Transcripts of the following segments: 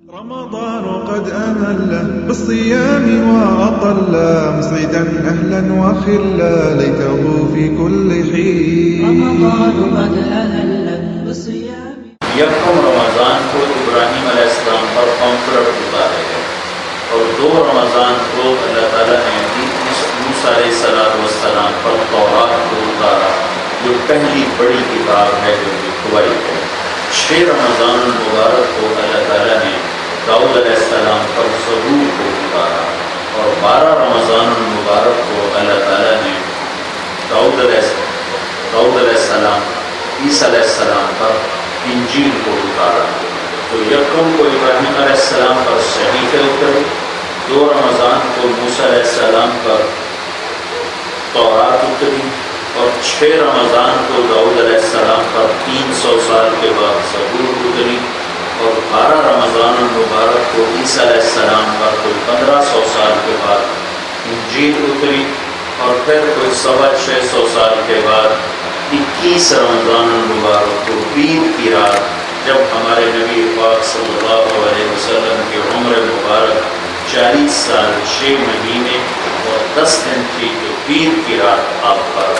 رمضان قد أهل بالصيام وأطل مسعدا أهلا وخلا ليته في كل حين. رمضان قد أهل بالصيام. یکم رمضان کو ابراہیم علیہ السلام پر پمفلٹ اتارے گئے اور 2 رمضان کو اللہ تعالیٰ نے موسیٰ علیہ السلام پر تورات کو اتارا جو پہلی بڑی کتاب ہے جو لکھوائی ہے. 6 رمضان المبارک کو اللہ تعالیٰ نے داؤد علیہ السلام پر زبور کو اتارا اور 12 رمضان المبارک کو اللہ تعالیٰ نے داؤد علیہ السلام عیسیٰ علیہ السلام پر انجیل کو اتارا. تو یکم کو ابراہیم علیہ السلام پر صحیفے اترے، 2 رمضان کو موسیٰ علیہ السلام پر تورات اتری اور 6 رمضان کو داؤد علیہ السلام پر 300 سال کے بعد زبور اتری اور 12 رمضان المبارک کو عیسیٰ علیہ السلام پر کوئی 1500 سال کے بعد انجیل اتری اور پھر کوئی 650 سال کے بعد 21 رمضان المبارک کو پیر کی رات جب ہمارے نبی پاک صلی اللہ علیہ وسلم کی عمر مبارک 40 سال 6 مہینے اور 10 دن تھی، جو پیر کی رات آپ پر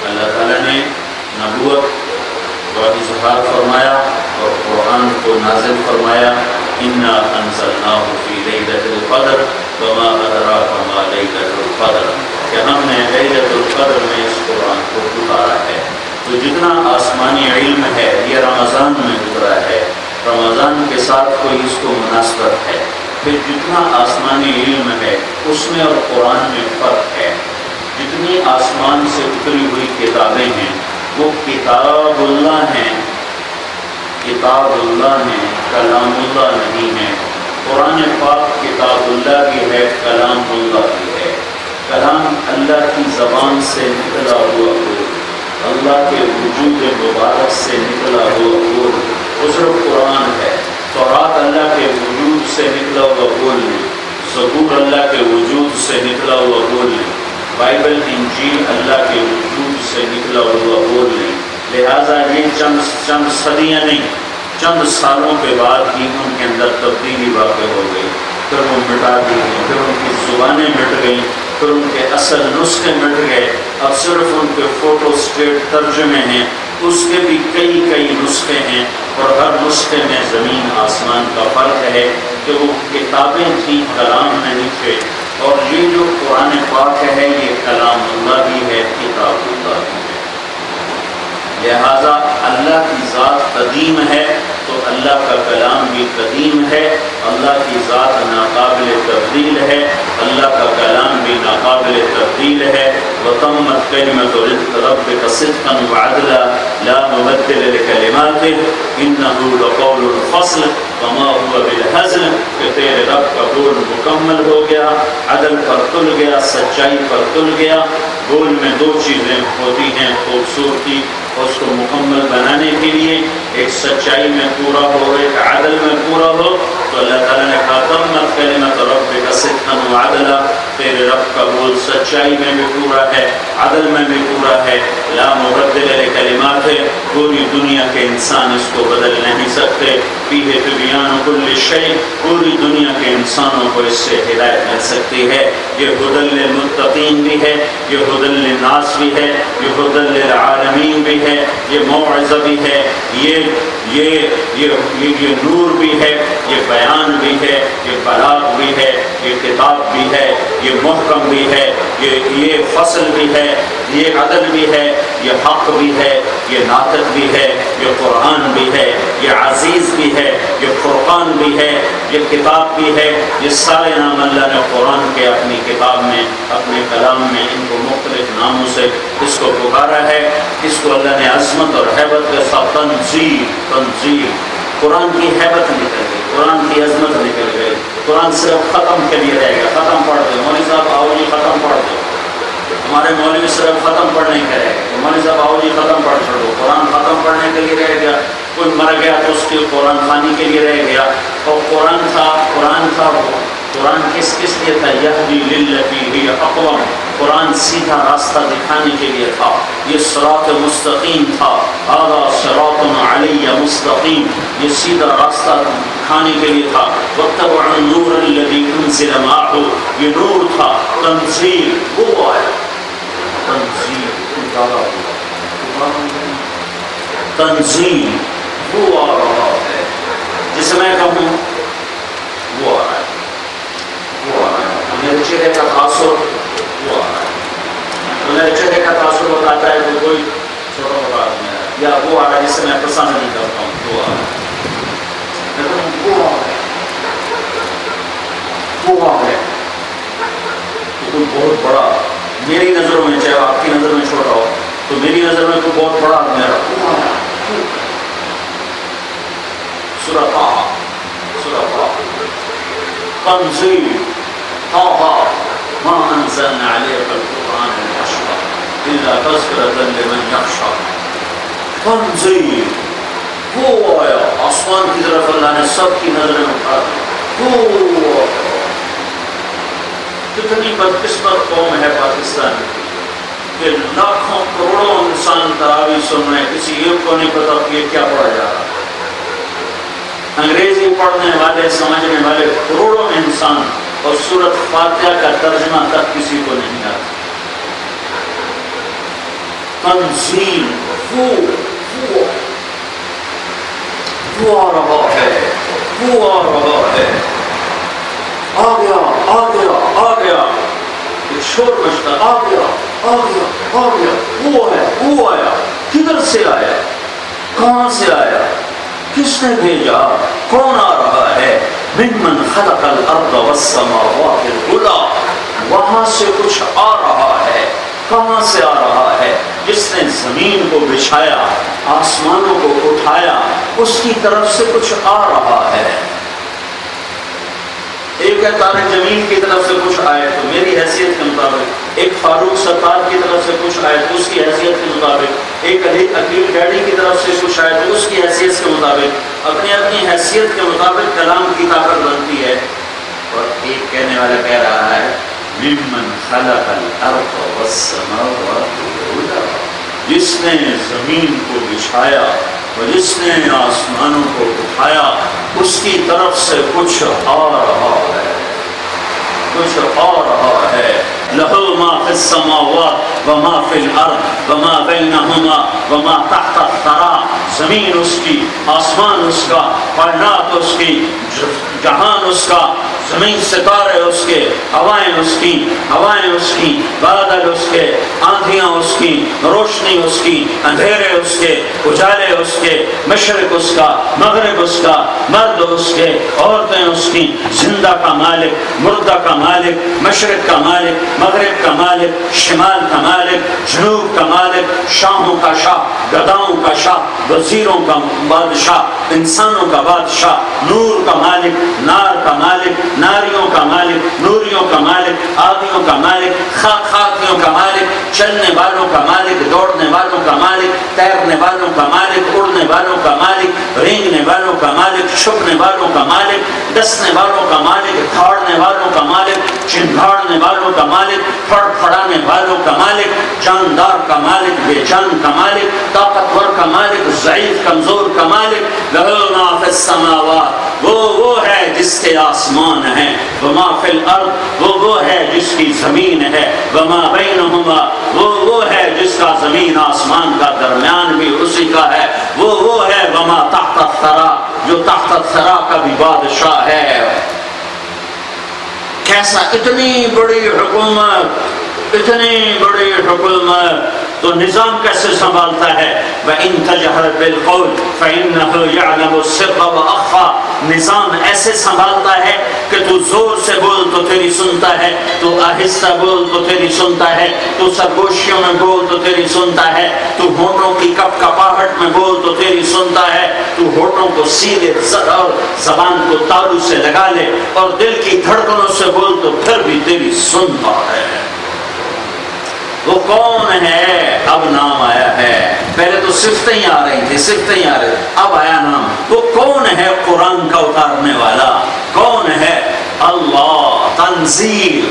اللہ تعالیٰ نے نبوت کا اظہار فرمایا اور قرآن کو نازل فرمایا. انا انزلناہ فی لیلۃ القدر وما ادراک ما لیلۃ القدر، کہ ہم نے لیلۃ القدر میں اس قرآن کو اتارا ہے. تو جتنا آسمانی علم ہے یہ رمضان میں اترا ہے، رمضان کے ساتھ کوئی اس کو مناسبت ہے. پھر جتنا آسمانی علم ہے اس میں اور قرآن میں فرق ہے. جتنی آسمان سے اتری ہوئی کتابیں ہیں وہ کتاب اللہ ہیں، کتاب اللہ ہیں، کلام اللہ نہیں ہے. قرآن پاک کتاب اللہ بھی ہے، کلام اللہ بھی ہے. کلام اللہ کی زبان سے نکلا ہوا ہو، اللہ کے وجود مبارک سے نکلا ہوا بول، وہ صرف قرآن ہے. تورات اللہ کے وجود سے نکلا ہوا بول نہیں، زبور اللہ کے وجود سے نکلا ہوا بول نہیں، بائبل انجیل اللہ کے وجود سے نکلا ہوا بول نہیں. لہٰذا یہ چند صدیاں نہیں، چند سالوں کے بعد ہی ان کے اندر تبدیلی واقع ہو گئی. پھر وہ مٹا دی گئی، پھر ان کی زبانیں مٹ گئیں، پھر ان کے اصل نسخے مٹ گئے. اب صرف ان کے فوٹو اسٹیٹ ترجمے ہیں، اس کے بھی کئی نسخے ہیں اور ہر نسخے میں زمین آسمان کا فرق ہے کہ وہ کتابیں تھیں، کلام نہیں تھے. اور یہ جو قرآن پاک ہے یہ کلام اللہ بھی ہے، کتاب اللہ بھی ہے. لہذا اللہ کی ذات قدیم ہے تو اللہ کا کلام بھی قدیم ہے. اللہ کی ذات ناقابل تبدیل ہے، اللہ کا کلام بھی ناقابل تبدیل ہے. وَتَمَّتْ كَلِمَةُ رَبِّكَ صِدْقًا وَعَدْلًا لَا مُبَدِّلَ لِكَلِمَاتِهِ إِنَّهُ لَقَوْلُ الْفَصْلِ وَمَا هُوَ بِالْهَزْلِ، کہ تیرے رب کا بول مکمل ہو گیا، عدل پر تل گیا، سچائی پر تل گیا. بول میں 2 چیزیں ہوتی ہیں خوبصورتی اس کو مکمل بنانے کے لیے، ایک سچائی میں پورا ہو، ایک عدل میں پورا ہو. تو اللہ تعالیٰ نے کہا تمت کلمۃ ربک صدقا وعدلا، تیرے رب کا بول سچائی میں بھی پورا ہے، عدل میں بھی پورا ہے. لا مبدل لکلماتہ، پوری دنیا کے انسان اس کو بدل نہیں سکتے. فیہ تبیان کل شیء، پوری دنیا کے انسانوں کو اس سے ہدایت مل سکتی ہے. یہ ہدی للمتقین بھی ہے، یہ ہدی للناس بھی ہے، یہ ہدی للعالمین بھی ہے، یہ موعظہ بھی ہے، یہ نور بھی ہے، یہ بیان بھی ہے، یہ بلاغ بھی ہے، یہ کتاب بھی ہے، یہ محکم بھی ہے، یہ فصل بھی ہے، یہ عدل بھی ہے، یہ حق بھی ہے، یہ ناطق بھی ہے، یہ قرآن بھی ہے، یہ عزیز بھی ہے، یہ فرقان بھی ہے، یہ کتاب بھی ہے. یہ سارے نام اللہ نے قرآن کے اپنی کتاب میں، اپنے کلام میں ان کو مختلف ناموں سے اس کو پکارا ہے. اس کو اللہ نے عظمت اور حیبت کے ساتھ تنزیل، قرآن کی حیبت نکل گئی، قرآن کی عظمت نکل گئی. قرآن صرف ختم کے لیے رہے گا، ختم پڑھ دو مولوی صاحب آؤ جی ختم پڑھ دو. ہمارے مولوی صرف ختم پڑھنے کے رہے گا، مولوی صاحب آؤ جی ختم پڑھ چھوڑو. قرآن ختم پڑھنے کے لیے رہ گیا، کوئی مر گیا تو اس کے قرآن خوانی کے لیے رہ گیا. اور قرآن تھا قرآن کس لیے تھا؟ یہدی للتی ہی اقوم، قرآن سیدھا راستہ دکھانے کے لیے تھا، یہ صراط مستقیم تھا، ھذا صراط علی مستقیم، یہ سیدھا راستہ دکھانے کے لیے تھا۔ واتبعوا النور الذی انزل معہ، یہ نور تھا، تنزیل وہ آیا، تنزیل تنزیل وہ آ رہا ہے، جسے میں کہوں وہ آ رہا ہے، وہ آ رہا ہے، میرے چہرے کا تاثر وہ آ رہا ہے، میرے چہرے کا تاثر بتاتا ہے کہ کوئی چھوٹا موٹا آدمی ہے، یا وہ آ رہا ہے جسے میں پسند نہیں کرتا ہوں، وہ آ رہا ہے، وہ آ رہا ہے، وہ آ رہا ہے، تو کوئی بہت بڑا میری نظروں میں، چاہے آپ کی نظر میں چھوٹا ہو، تو میری نظر میں کوئی بہت بڑا آدمی ہے، وہ آ رہا ہے۔ سورہ طٰہٰ، سورہ طٰہٰ، تنزیل طٰہٰ ما انزلنا علیک القرآن لتشقى الا تذکرۃ لمن یخشی، تنزیل وہ آیا، آسمان کی طرف اللہ نے سب کی نظریں اٹھا دی، وہ کتنی بدقسمت قوم ہے پاکستان کی کہ لاکھوں کروڑوں انسان تراویح سن رہے ہیں، کسی ایک کو نہیں پتا کہ یہ کیا پڑھا جا رہا ہے، انگریزی پڑھنے والے سمجھنے والے کروڑوں انسان، اور سورۃ فاتحہ کا ترجمہ تک کسی کو نہیں آتا۔ تنزیل وہ آ رہا ہے، وہ آ رہا ہے، آ گیا آ گیا آ گیا، ایک شور مچتا، آ گیا آ گیا آ گیا، وہ ہے، وہ آیا، کدھر سے آیا، کہاں سے آیا، کس نے بھیجا، کون آ رہا ہے؟ ممن خلق الارض والسماوات العلی، وہاں سے کچھ آ رہا ہے، کہاں سے آ رہا ہے؟ جس نے زمین کو بچھایا، آسمانوں کو اٹھایا، اس کی طرف سے کچھ آ رہا ہے۔ ایک ہے طارق جمیل کی طرف سے کچھ آئے تو میری حیثیت کے مطابق، ایک فاروق ستار کی طرف سے کچھ آئے تو اس کی حیثیت کے مطابق، ایک عقیل ڈیڈی کی طرف سے کچھ آئے تو اس کی حیثیت کے مطابق، اپنی اپنی حیثیت کے مطابق کلام کی طاقت بنتی ہے۔ اور ایک کہنے والا کہہ رہا ہے ممن خلق الارض والسماوات العلی، جس نے زمین کو بچھایا اور جس نے آسمانوں کو اٹھایا، اس کی طرف سے کچھ آ رہا ہے، کچھ آ رہا ہے۔ لہو ما فی السماوات وما فی الارض وما بینہما وما تحت الثری، زمین اس کی، آسمان اس کا، کائنات اس کی، جہان اس کا، زمین ستارے اس کے، ہوائیں اس کی، ہوائیں اس کی، بادل اس کے، آندھیاں اس کی، روشنی اس کی، اندھیرے اس کے، اجالے اس کے، مشرق اس کا، مغرب اس کا، مرد اس کے، عورتیں اس کی، زندہ کا مالک، مردہ کا مالک، مشرق کا مالک، مغرب کا مالک، شمال کا مالک، جنوب کا مالک، شاہوں کا شاہ، گداؤں کا شاہ، وزیروں کا بادشاہ، انسانوں کا بادشاہ، نور کا مالک، نار کا مالک، ناریوں کا مالک، نوریوں کا مالک، آدیوں کا مالک، خاکیوں کا مالک، چلنے والوں کا مالک، دوڑنے والوں کا مالک، تیرنے والوں کا مالک، اڑنے والوں کا مالک، رینگنے والوں کا مالک، چھپنے والوں کا مالک، ڈسنے والوں کا مالک، دھاڑنے والوں کا مالک، چنگھاڑنے والوں کا مالک، پھڑ پھڑانے والوں کا مالک، جاندار کا مالک، بے جان کا مالک، طاقتور کا مالک، ضعیف کمزور کا مالک۔ لہو ما فی السماوات، وہ ہے جس کے آسمان ہیں، وما فی الارض، وہ ہے جس کی زمین ہے، وما بینہما، وہ ہے جس کا زمین آسمان کا درمیان بھی اسی کا ہے، وہ ہے وما تحت الثری، جو تحت الثری کا بھی بادشاہ ہے۔ کیسا، اتنی بڑی حکومت، اتنی بڑی حکومت، تو نظام کیسے سنبھالتا ہے؟ وَإِن تَجْهَرْ بِالْقَوْلِ فَإِنَّهُ يَعْلَمُ السِّرَّ وَأَخْفَى، نظام ایسے سنبھالتا ہے کہ تو زور سے بول تو تیری سنتا ہے، تو آہستہ بول تو تیری سنتا ہے، تو سرگوشیوں میں بول تو تیری سنتا ہے، تو ہونٹوں کی کپ کپاہٹ میں بول تو تیری سنتا ہے، تو ہونٹوں کو سیدھے اور زبان کو تالو سے لگا لے اور دل کی دھڑکنوں سے بول تو پھر بھی تیری سنتا ہے۔ وہ کون ہے؟ اب نام آیا ہے، پہلے تو صفتیں ہی آ رہی تھی، صفتیں ہی آ رہی، اب آیا نام۔ وہ کون ہے؟ قرآن کا اتارنے والا۔ کون ہے؟ اللہ تنزیل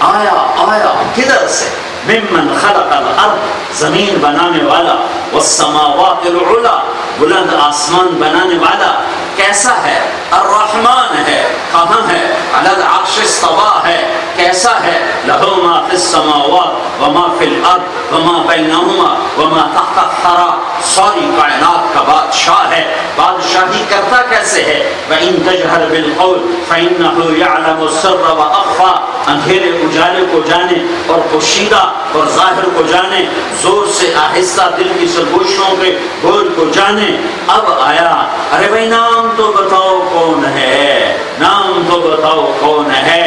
آیا کدھر سے ممن خلق الارض زمین بنانے والا والسماوات العلا بلند آسمان بنانے والا کیسا ہے الرحمن ہے کہاں ہے علی العرش استوى ہے کیسا ہے لہ ما فی السماوات وما فی الارض وما بینہما وما تحت الثری ساری کائنات کا بادشاہ ہے بادشاہی کرتا کیسے ہے وَإِن تَجْهَرْ بِالْقَوْلِ فَإِنَّهُ يَعْلَمُ السِّرَّ وَأَخْفَى اندھیرے اجالے کو جانے اور پوشیدہ اور ظاہر کو جانے زور سے آہستہ دل کی سرگوشیوں کے بول کو جانے اب آیا ارے بھائی نام تو بتاؤ کون ہے نام تو بتاؤ کون ہے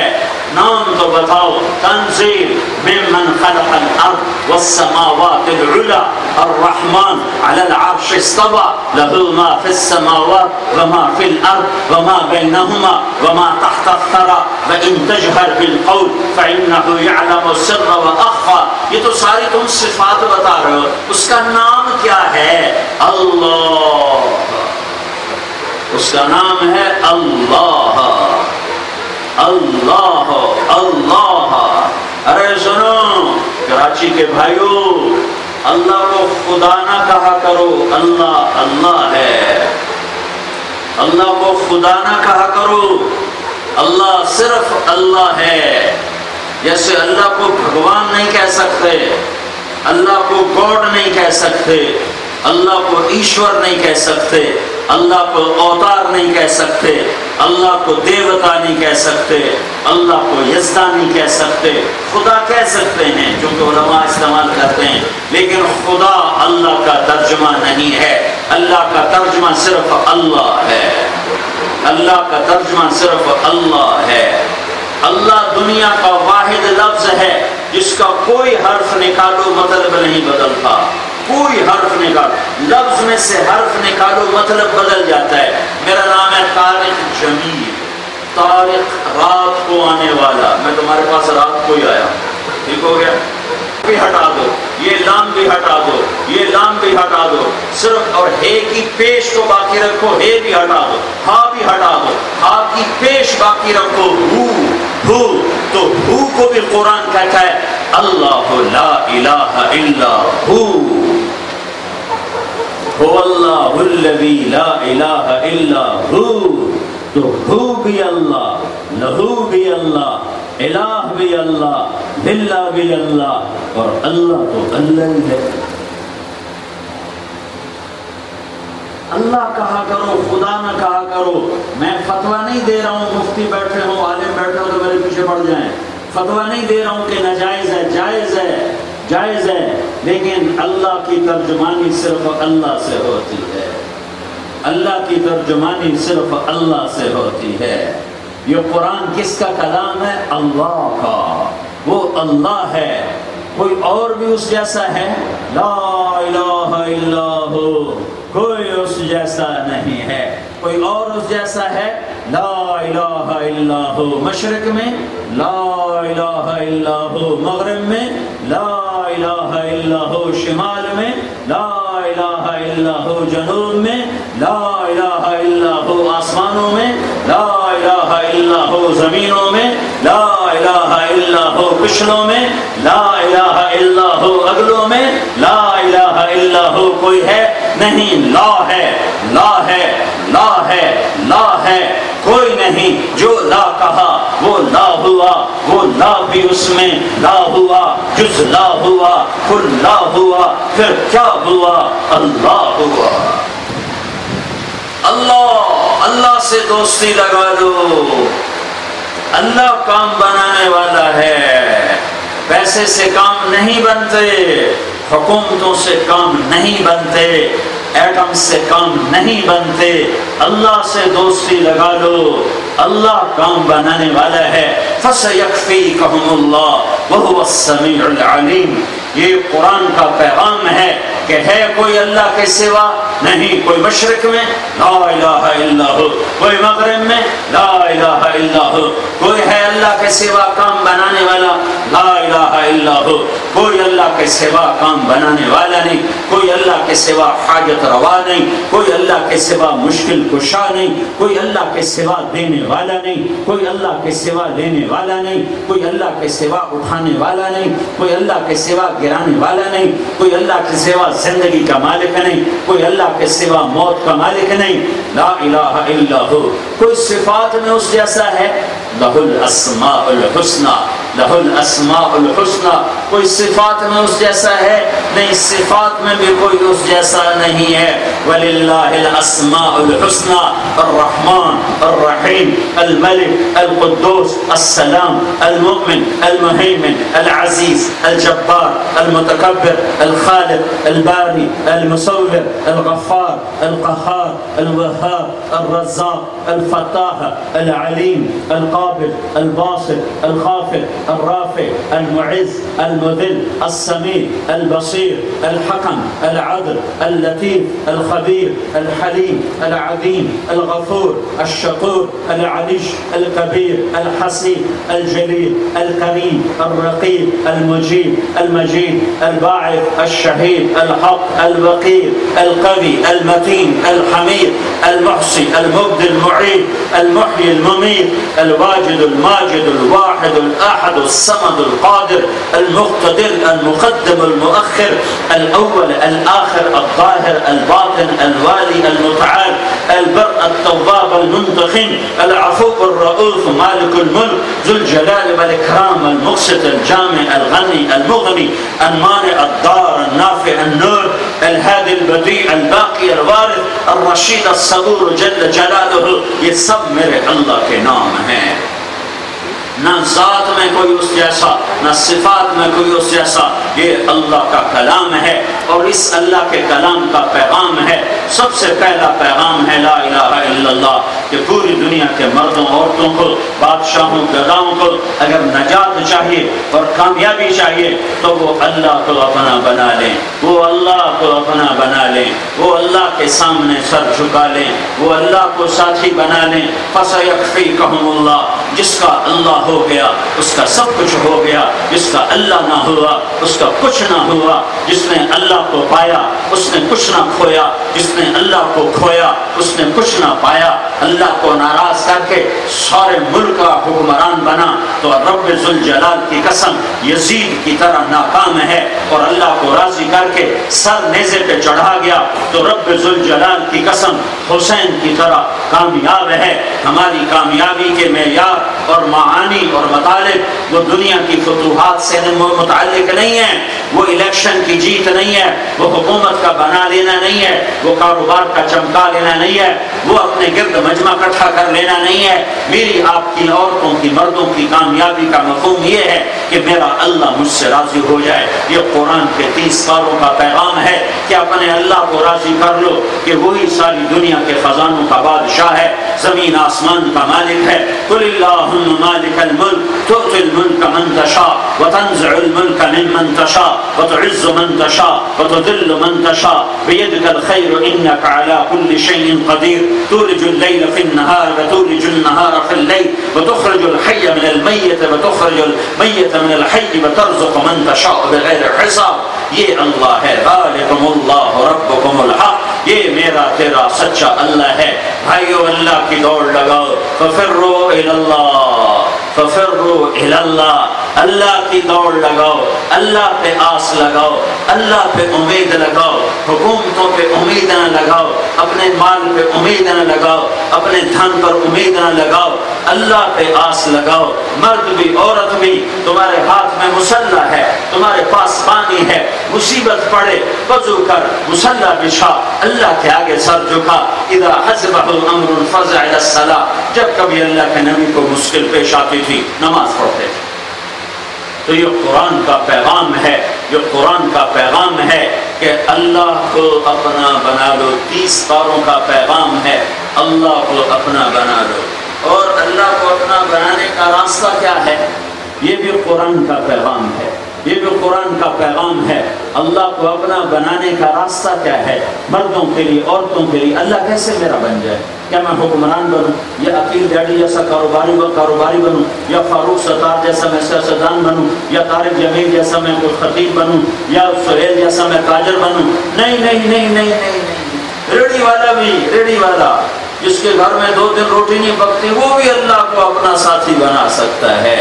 نام تو بتاؤ تنزیل ممن خلق الارض والسماوات العلا الرحمن على العرش استوى له ما في السماوات وما في الارض وما بينهما وما تحت الثرى وان تجهر بالقول فانه يعلم السر واخفى یہ تو ساری تم صفات بتا رہے ہو اس کا نام کیا ہے اللہ اس کا نام ہے اللہ اللہ اللہ ارے سنو کراچی کے بھائیو اللہ کو خدا نہ کہا کرو اللہ اللہ ہے اللہ کو خدا نہ کہا کرو اللہ صرف اللہ ہے جیسے اللہ کو بھگوان نہیں کہہ سکتے اللہ کو گاڈ نہیں کہہ سکتے اللہ کو ایشور نہیں کہہ سکتے اللہ کو اوتار نہیں کہہ سکتے اللہ کو دیوتا نہیں کہہ سکتے اللہ کو یزدا نہیں کہہ سکتے خدا کہہ سکتے ہیں چونکہ علماء استعمال کرتے ہیں لیکن خدا اللہ کا ترجمہ نہیں ہے اللہ کا ترجمہ صرف اللہ ہے اللہ کا ترجمہ صرف اللہ ہے اللہ دنیا کا واحد لفظ ہے جس کا کوئی حرف نکالو مطلب نہیں بدلتا کوئی حرف نکالو لفظ میں سے حرف نکالو مطلب بدل جاتا ہے میرا نام ہے طارق جمیل طارق رات کو آنے والا میں تمہارے پاس رات کو ہی آیا ٹھیک ہو گیا بھی ہٹا دو یہ لام بھی ہٹا دو یہ لام بھی ہٹا دو صرف اور ہے کی پیش کو باقی رکھو ہے بھی ہٹا دو ہا بھی ہٹا دو ہا کی پیش باقی رکھو ہو تو ہو کو بھی قرآن کہتا ہے اللہ لا الہ الا ہو اللہ الذی لا الہ الا ہو تو ہو بھی اللہ لہو بھی اللہ الہ بھی اللہ للہ بھی اللہ اور اللہ تو اللہ ہی ہے اللہ کہا کرو خدا نہ کہا کرو میں فتویٰ نہیں دے رہا ہوں مفتی بیٹھے ہوں عالم بیٹھے ہوں تو میرے پیچھے پڑ جائیں فتویٰ نہیں دے رہا ہوں کہ ناجائز ہے جائز ہے جائز ہے لیکن اللہ کی ترجمانی صرف اللہ سے ہوتی ہے اللہ کی ترجمانی صرف اللہ سے ہوتی ہے یہ قرآن کس کا کلام ہے اللہ کا وہ اللہ ہے کوئی اور بھی اس جیسا ہے لا الہ الا ہو کوئی اس جیسا نہیں ہے کوئی اور اس جیسا ہے لا الہ الا ہو مشرق میں لا الہ الا ہو مغرب میں لا الہ الا ہو شمال میں لا الہ الا ہو جنوب میں لا الہ الا ہو آسمانوں میں لا الہ الا ہو زمینوں میں لا الہ الا ہو پچھلوں میں لا الہ الا ہو اگلوں میں لا الہ الا ہو کوئی ہے نہیں لا ہے لا ہے لا ہے لا ہے کوئی نہیں جو لا کہا وہ لا ہوا وہ لا بھی اس میں لا ہوا جز لا ہوا کل لا ہوا پھر کیا ہوا اللہ ہوا اللہ اللہ سے دوستی لگا دو اللہ کام بنانے والا ہے پیسے سے کام نہیں بنتے حکومتوں سے کام نہیں بنتے ایٹم سے کام نہیں بنتے اللہ سے دوستی لگا لو اللہ کام بنانے والا ہے فَسَيَكْفِيكَهُمُ اللَّهُ وَهُوَ السَّمِيعُ الْعَلِيمُ یہ قرآن کا پیغام ہے کہ ہے کوئی اللہ کے سوا نہیں کوئی مشرق میں لا الہ الا ہو کوئی مغرب میں لا الہ الا ہو کوئی ہے اللہ کے سوا کام بنانے والا لا الہ الا ہو، کوئی اللہ کے سوا کام بنانے والا نہیں، کوئی اللہ کے سوا حاجت روا نہیں، کوئی اللہ کے سوا مشکل کشا نہیں، کوئی اللہ کے سوا دینے والا نہیں، کوئی اللہ کے سوا لینے والا نہیں، کوئی اللہ کے سوا اٹھانے والا نہیں، کوئی اللہ کے سوا گرانے والا نہیں، کوئی اللہ کے سوا زندگی کا مالک نہیں، کوئی اللہ کے سوا موت کا مالک نہیں، لا الہ الا ہو۔ کوئی صفات میں اس جیسا ہے؟ لہ الاسماء الحسنی، لہ الاسماء الحسنی۔ کوئی صفات میں اس جیسا ہے؟ نہیں، صفات میں بھی کوئی اس جیسا نہیں ہے۔ وللہ الاسماء الحسنی، الرحمن الرحیم الملک القدوس السلام المؤمن المہیمن العزیز الجبار المتکبر الخالق الباری المصور الغفار القہار الوہاب الرزاق الفتاح العلیم القابل الباسط الخافض الرافع المعز المذل السمیع البصیر الحکم العدل اللطیف الخبیر الحلیم العظیم الغفور الشکور العلیش الکبیر الحسیب الجلیل الکریم الرقیب المجیب المجید الباعث الشہید الحق الوقیر القوی المتین الحمید المحصی المبدی المعید المحیی الممید الواجد الماجد الواحد الأحد الصمد القادر المقتدر المقدم المؤخر الأول الآخر الظاهر الباطن الوالي المتعال البر التواب المنتقم العفو الرؤوف مالك الملك ذو الجلال والإكرام المقسط الجامع الغني المغني المانع الضار النافع النور الهادي البديع الباقي الوارث الرشيد الصبور جل جلاله۔ یہ سب میرے اللہ کے نام ہیں، نہ ذات میں کوئی اس جیسا، نہ صفات میں کوئی اس جیسا۔ یہ اللہ کا کلام ہے اور اس اللہ کے کلام کا پیغام ہے۔ سب سے پہلا پیغام ہے لا الہ الا اللہ، کہ پوری دنیا کے مردوں عورتوں کو، بادشاہوں گداؤں کو اگر نجات چاہیے اور کامیابی چاہیے تو وہ اللہ کو اپنا بنا لیں، وہ اللہ کو اپنا بنا لیں، وہ اللہ کے سامنے سر جھکا لیں، وہ اللہ کو ساتھی بنا لیں۔ فَسَيَكْفِيكَهُمُ اللَّهُ، جس کا اللہ ہو گیا اس کا سب کچھ ہو گیا، جس کا اللہ نہ ہوا اس کا کچھ نہ ہوا، جس نے اللہ کو پایا اس نے کچھ نہ کھویا، جس نے اللہ کو کھویا اس نے کچھ نہ پایا۔ اللہ کو ناراض کر کے سارے ملک کا حکمران بنا تو رب ذوالجلال کی قسم یزید کی طرح ناکام ہے، اور اللہ کو راضی کر کے سر نیزے پہ چڑھا گیا تو رب ذوالجلال کی قسم حسین کی طرح کامیاب ہے۔ ہماری کامیابی کے معیار اور معانی اور مطالب وہ دنیا کی فتوحات سے متعلق نہیں ہے، وہ الیکشن کی جیت نہیں ہے، وہ حکومت کا بنا لینا نہیں ہے، وہ کاروبار کا چمکا لینا نہیں ہے، وہ اپنے گرد مجمع اکٹھا کر لینا نہیں ہے۔ میری آپ کی عورتوں کی مردوں کی کامیابی کا مفہوم یہ ہے کہ میرا اللہ مجھ سے راضی ہو جائے۔ یہ قرآن کے 30 پاروں کا پیغام ہے کہ اپنے اللہ کو راضی کر لو کہ وہی ساری دنیا کے خزانوں کا بادشاہ ہے، زمین آسمان کا مالک ہے۔ قل اللہم مالک الملک تؤتی الملک من تشاء وتنزع الملک ممن تشاء وتعز من تشاء وتذل من تشاء بيدك الخير إنك على كل شيء قدير تولج الليل في النهار وتولج النهار في الليل وتخرج الحي من الميت وتخرج الميت من الحي وترزق من تشاء بغير حساب۔ یہ اللہ ہے، ذالکم اللہ ربکم الحق، یہ میرا تیرا سچا اللہ ہے۔ بھائیو اللہ کی دوڑ لگاؤ، ففروا الی اللہ، ففروا الی اللہ، اللہ کی دوڑ لگاؤ، اللہ پہ آس لگاؤ، اللہ پہ امید لگاؤ، حکومتوں پہ امید نہ لگاؤ، اپنے مال پہ امید نہ لگاؤ، اپنے دھن پر امید نہ لگاؤ، اللہ پہ آس لگاؤ۔ مرد بھی عورت بھی، تمہارے ہاتھ میں مسلح ہے، تمہارے پاس پانی ہے، مصیبت پڑے وضو کر، مسلح بچھا، اللہ کے آگے سر جھکا۔ اذا حزبہ امر فزع الی الصلاۃ، جب کبھی اللہ کے نبی کو مشکل پیش آتی تھی نماز پڑھتے تھے۔ تو یہ قرآن کا پیغام ہے، یہ قرآن کا پیغام ہے کہ اللہ کو اپنا بنا لو۔ 30 پاروں کا پیغام ہے، اللہ کو اپنا بنا لو۔ اور اللہ کو اپنا بنانے کا راستہ کیا ہے؟ یہ بھی قرآن کا پیغام ہے۔ یہ بھی قرآن کا پیغام ہے۔ اللہ کو اپنا بنانے کا راستہ کیا ہے؟ مردوں کے لیے، عورتوں کے لیے اللہ کیسے میرا بن جائے؟ کیا میں حکمران بنوں، یا عقیل ڈیڈی جیسا کاروباری بنوں، یا فاروق ستار جیسا میں سیاستدان بنوں، یا طارق جمیل جیسا میں کوئی خطیب بنوں، یا سہیل جیسا میں تاجر بنوں؟ نہیں نہیں نہیں نہیں نہیں۔ ریڑھی والا جس کے گھر میں 2 دن روٹی نہیں پکتی، وہ بھی اللہ کو اپنا ساتھی بنا سکتا ہے،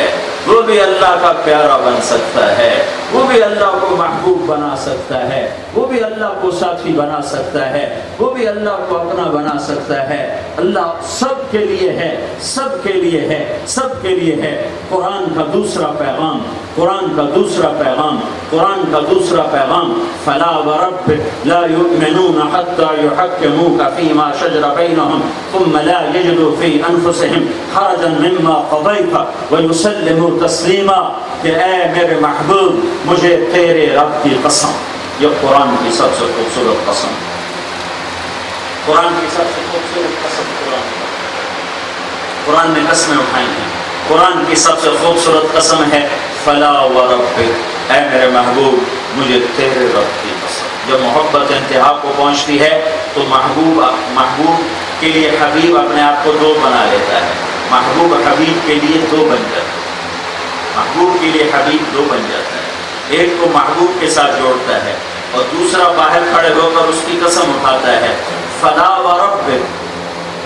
وہ بھی اللہ کا پیارا بن سکتا ہے، وہ بھی اللہ کو محبوب بنا سکتا ہے، وہ بھی اللہ کو ساتھی بنا سکتا ہے، وہ بھی اللہ کو اپنا بنا سکتا ہے۔ اللہ سب کے لیے ہے، سب کے لیے ہے، سب کے لیے ہے۔ قرآن کا دوسرا پیغام، قرآن کا دوسرا پیغام، قرآن کا دوسرا پیغام، فلا وربک لا یؤمنون حتی یحکموک فیما شجر بینہم ثم لا یجدوا فی انفسہم حرجا مما قضیت ویسلموا تسلیما، کہ اے میرے محبوب مجھے تیرے رب کی قسم۔ یہ قرآن کی سب سے خوبصورت قسم، قرآن کی سب سے خوبصورت قسم قرآن نے قسمیں اٹھائی ہیں۔ قرآن کی سب سے خوبصورت قسم ہے فلا وربک، اے میرے محبوب مجھے تیرے رب کی قسم۔ جب محبت انتہا کو پہنچتی ہے تو محبوب کے لیے حبیب اپنے آپ کو 2 بنا لیتا ہے، محبوب حبیب کے لیے 2 بن جاتا ہے، محبوب کے لیے حبیب 2 بن جاتا ہے۔ ایک کو محبوب کے ساتھ جوڑتا ہے اور دوسرا باہر کھڑے ہو کر اس کی قسم اٹھاتا ہے۔ فلا وربک،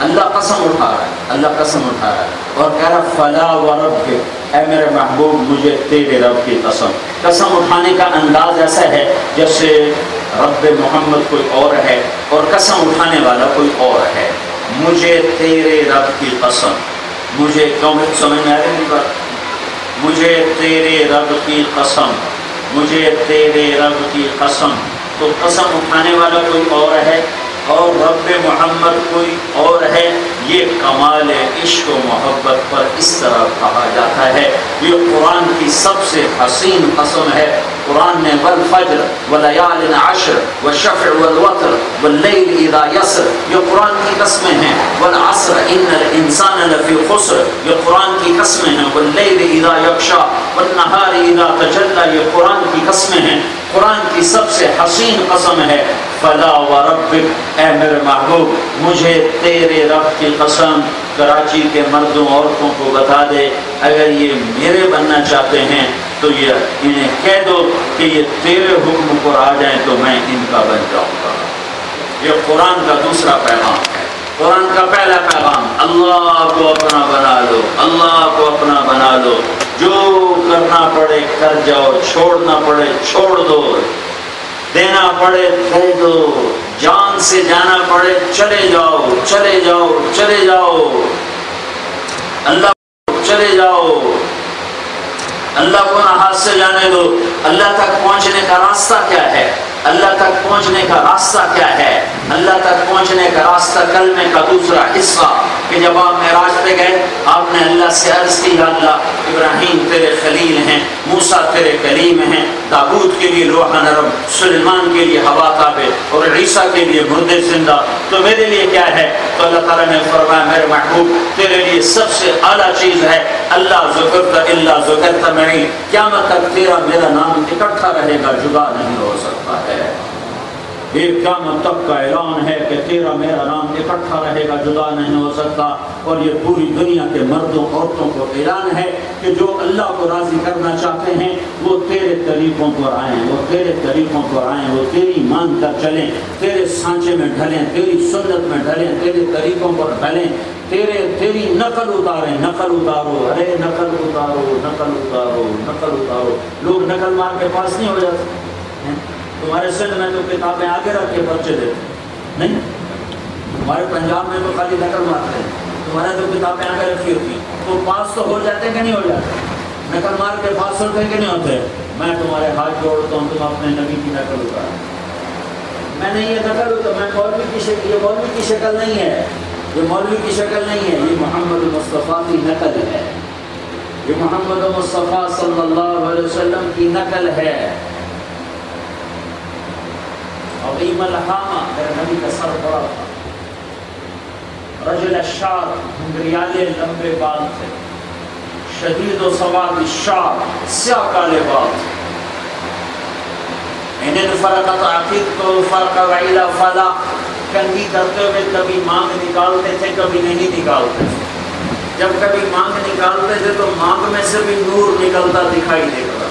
اللہ قسم اٹھا رہا ہے، اللہ قسم اٹھا رہا ہے اور کہہ رہا فلا وربک، اے میرے محبوب مجھے تیرے رب کی قسم۔ قسم اٹھانے کا انداز ایسا ہے جیسے رب محمد کوئی اور ہے اور قسم اٹھانے والا کوئی اور ہے۔ مجھے تیرے رب کی قسم، مجھے کیوں سمجھ میں آ رہی ہے بات؟ مجھے تیرے رب کی قسم، مجھے تیرے رب کی قسم۔ تو قسم اٹھانے والا کوئی اور ہے اور رب محمد کوئی اور ہے۔ یہ کمال عشق و محبت پر اس طرح کہا جاتا ہے۔ یہ قرآن کی سب سے حسین قسم ہے۔ قرآن نے والفجر ولیال عشر والشفع والوتر واللیل اذا یسر، یہ قرآن کی قسمیں ہیں۔ والعصر ان الانسان لفی خسر، یہ قرآن کی قسمیں ہیں۔ واللیل اذا یغشی والنہار اذا تجلی، یہ قرآن کی قسمیں ہیں۔ قرآن کی سب سے حسین قسم ہے فلا وربک، اے میرے محبوب مجھے تیرے رب کی قسم۔ کراچی کے مردوں عورتوں کو بتا دے اگر یہ میرے بننا چاہتے ہیں تو یہ انہیں کہہ دو کہ یہ تیرے حکم پر آ جائیں تو میں ان کا بن جاؤں گا۔ یہ قرآن کا دوسرا پیغام ہے۔ قرآن کا پہلا پیغام اللہ کو اپنا بنا لو، اللہ کو اپنا بنا لو، جو کرنا پڑے کر جاؤ، چھوڑنا پڑے چھوڑ دو، دینا پڑے دے دو، جان سے جانا پڑے چلے جاؤ چلے جاؤ چلے جاؤ، اللہ چلے جاؤ، اللہ کو نہ ہاتھ سے جانے دو۔ اللہ تک پہنچنے کا راستہ کیا ہے؟ اللہ تک پہنچنے کا راستہ کیا ہے؟ اللہ تک پہنچنے کا راستہ کلمے کا دوسرا حصہ کہ جب آپ معراج پہ گئے آپ نے اللہ سے عرض کی اللہ ابراہیم تیرے خلیل ہیں، موسیٰ تیرے کلیم ہیں، داؤد کے لیے لوح نرم، سلیمان کے لیے ہوا تابع اور عیسیٰ کے لیے مردے زندہ، تو میرے لیے کیا ہے؟ تو اللہ تعالیٰ نے فرمایا میرے محبوب تیرے لیے سب سے اعلیٰ چیز ہے اللہ ذکرت الا ذکرت معی، قیامت تک تیرا میرا نام اکٹھا رہے گا، جدا نہیں ہو سکتا ہے۔ یہ قیامت تک کا اعلان ہے کہ تیرا میرا نام اکٹھا رہے گا، جدا نہیں ہو سکتا۔ اور یہ پوری دنیا کے مردوں عورتوں کو اعلان ہے کہ جو اللہ کو راضی کرنا چاہتے ہیں وہ تیرے طریقوں پر آئیں، وہ تیرے طریقوں پر آئیں، وہ تیری مان کر چلیں، تیرے سانچے میں ڈھلیں، تیری سنت میں ڈھلیں، تیرے طریقوں پر ڈھلیں، تیری نقل اتاریں، نقل اتارو، ارے نقل اتارو، نقل اتارو، نقل اتارو۔ لوگ نقل مار کے پاس نہیں ہو جاتے، تمہارے سندھ میں تو کتابیں آگے رکھ کے پرچے دیتے نہیں، ہمارے پنجاب میں تو خالی نقل مارتے ہیں، تمہارے تو کتابیں آگے رکھی ہوتی، تو پاس تو ہو جاتے کہ نہیں ہو جاتے؟ نقل مار کے پاس ہوتے کہ نہیں ہوتے؟ میں تمہارے ہاتھ جوڑتا ہوں تم اپنے نبی کی نقل اتارو۔ میں نے یہ نقل اتار، میں مولوی کی شکل، یہ مولوی کی شکل نہیں ہے، یہ مولوی کی شکل نہیں ہے، یہ محمد مصطفیٰ کی نقل ہے، یہ محمد مصطفیٰ صلی اللہ علیہ وسلم کی نقل ہے۔ عظیم الحامہ، میرے نبی کا سر بڑا تھا، رجل الشعر، گھنگریالے لمبے بال تھے، شدید و سواد الشعر، سیاہ کالے بال، ان فرقت عقیدتہ فرق وعیلا فلا، کنگھی کرتے ہوئے کبھی مانگ نکالتے تھے کبھی نہیں نکالتے تھے، جب کبھی مانگ نکالتے تھے تو مانگ میں سے بھی نور نکلتا دکھائی دیتا تھا۔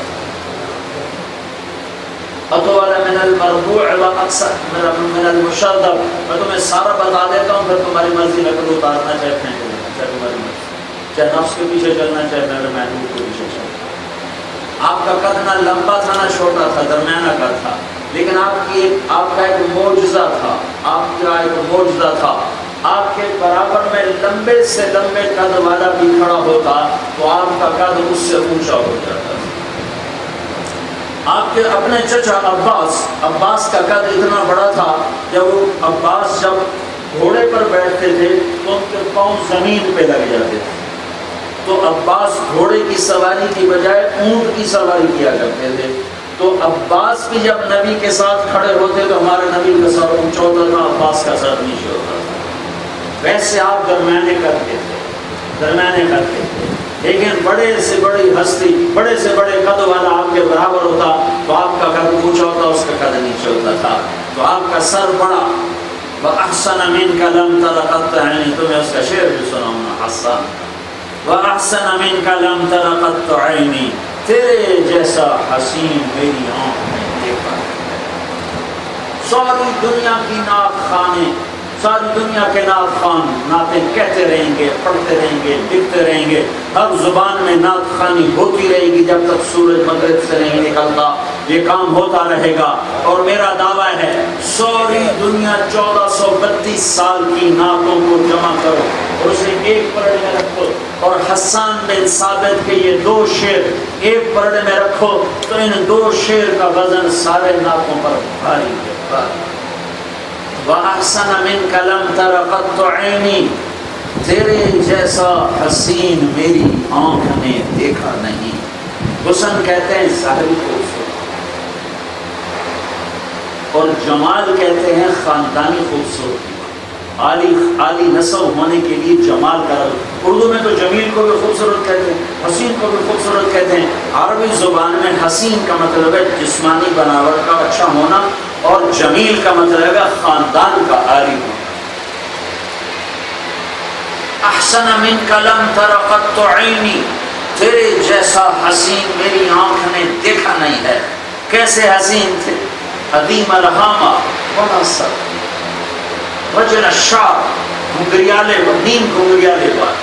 اطول من المربوع واقصر من المشدد، میں تمہیں سارا بتا دیتا ہوں، پھر تمہاری مرضی لکڑ اتارنا چاہے پھینک دینا، چاہے تمہاری مرضی، چاہے نفس کے پیچھے چلنا چاہے میرے محبوب کے پیچھے چلنا۔ آپ کا قد نہ لمبا تھا نہ چھوٹا تھا، درمیانہ قد تھا، لیکن آپ کا ایک معجزہ تھا، آپ کا ایک معجزہ تھا۔ آپ کے برابر میں لمبے سے لمبے قد والا بھی کھڑا ہوتا تو آپ کا قد اس سے اونچا ہو جاتا تھا۔ آپ کے اپنے چچا عباس کا قد اتنا بڑا تھا، جب عباس جب گھوڑے پر بیٹھتے تھے تو ان کے پاؤں زمین پہ لگ جاتے تھے، تو عباس گھوڑے کی سواری کی بجائے اونٹ کی سواری کیا کرتے تھے، تو عباس بھی جب نبی کے ساتھ کھڑے ہوتے تو ہمارے نبی کا سر اونچا ہوتا تھا، عباس کا سر نیچے ہوتا تھا۔ ویسے آپ درمیانے کرتے تھے، لیکن بڑے سے بڑی ہستی، بڑے سے بڑے قد والا آپ کے برابر ہوتا تو آپ کا قد اونچا ہوتا، اس کا قد نیچے ہوتا تھا، تو آپ کا سر بڑا۔ وَأَحْسَنَ مِنْكَ لَمْ تَرَ قَطُّ عَيْنِي، تو میں اس کا شعر بھی سناؤں گا، حسان وَأَحْسَنَ مِنْكَ لَمْ تَرَ قَطُّ عَيْنِي، تیرے جیسا حسین میری آنکھ میں دیکھا۔ ساری دنیا کی نعت خانے، ساری دنیا کے نعت خوان نعتیں کہتے رہیں گے، پڑھتے رہیں گے، لکھتے رہیں گے، ہر زبان میں نعت خوانی ہوتی رہے گی جب تک سورج مغرب سے نہیں نکلتا، یہ کام ہوتا رہے گا۔ اور میرا دعویٰ ہے ساری دنیا 1432 سال کی نعتوں کو جمع کرو اور اسے ایک پرڑے میں رکھو، اور حسان بن ثابت کے یہ 2 شعر ایک پرڑے میں رکھو تو ان 2 شعر کا وزن سارے نعتوں پر بھاری ہے، بھاری۔ وَأَحْسَنَ مِنْكَ لَمْ تَرَ قَطُّ عَيْنِي، تیرے جیسا حسین میری آنکھ نے دیکھا نہیں۔ حسن کہتے ہیں ظاہری خوبصورتی، اور جمال کہتے ہیں خاندانی خوبصورتی، عالی نسل ہونے کے لیے جمال کا لفظ، اردو میں تو جمیل کو بھی خوبصورت کہتے ہیں، حسین کو بھی خوبصورت کہتے ہیں، عربی زبان میں حسین کا مطلب ہے جسمانی بناوٹ کا اچھا ہونا، اور جمیل کا مطلب ہے خاندان کا عالی ہونا۔ احسن منک لم تر قط عینی، تیرے جیسا حسین میری آنکھ نے دیکھا نہیں ہے۔ کیسے حسین تھے؟ عظیم الہامہ، بڑا سر، وجن الشعر، گھنگریالے نیم گھنگریالے بال،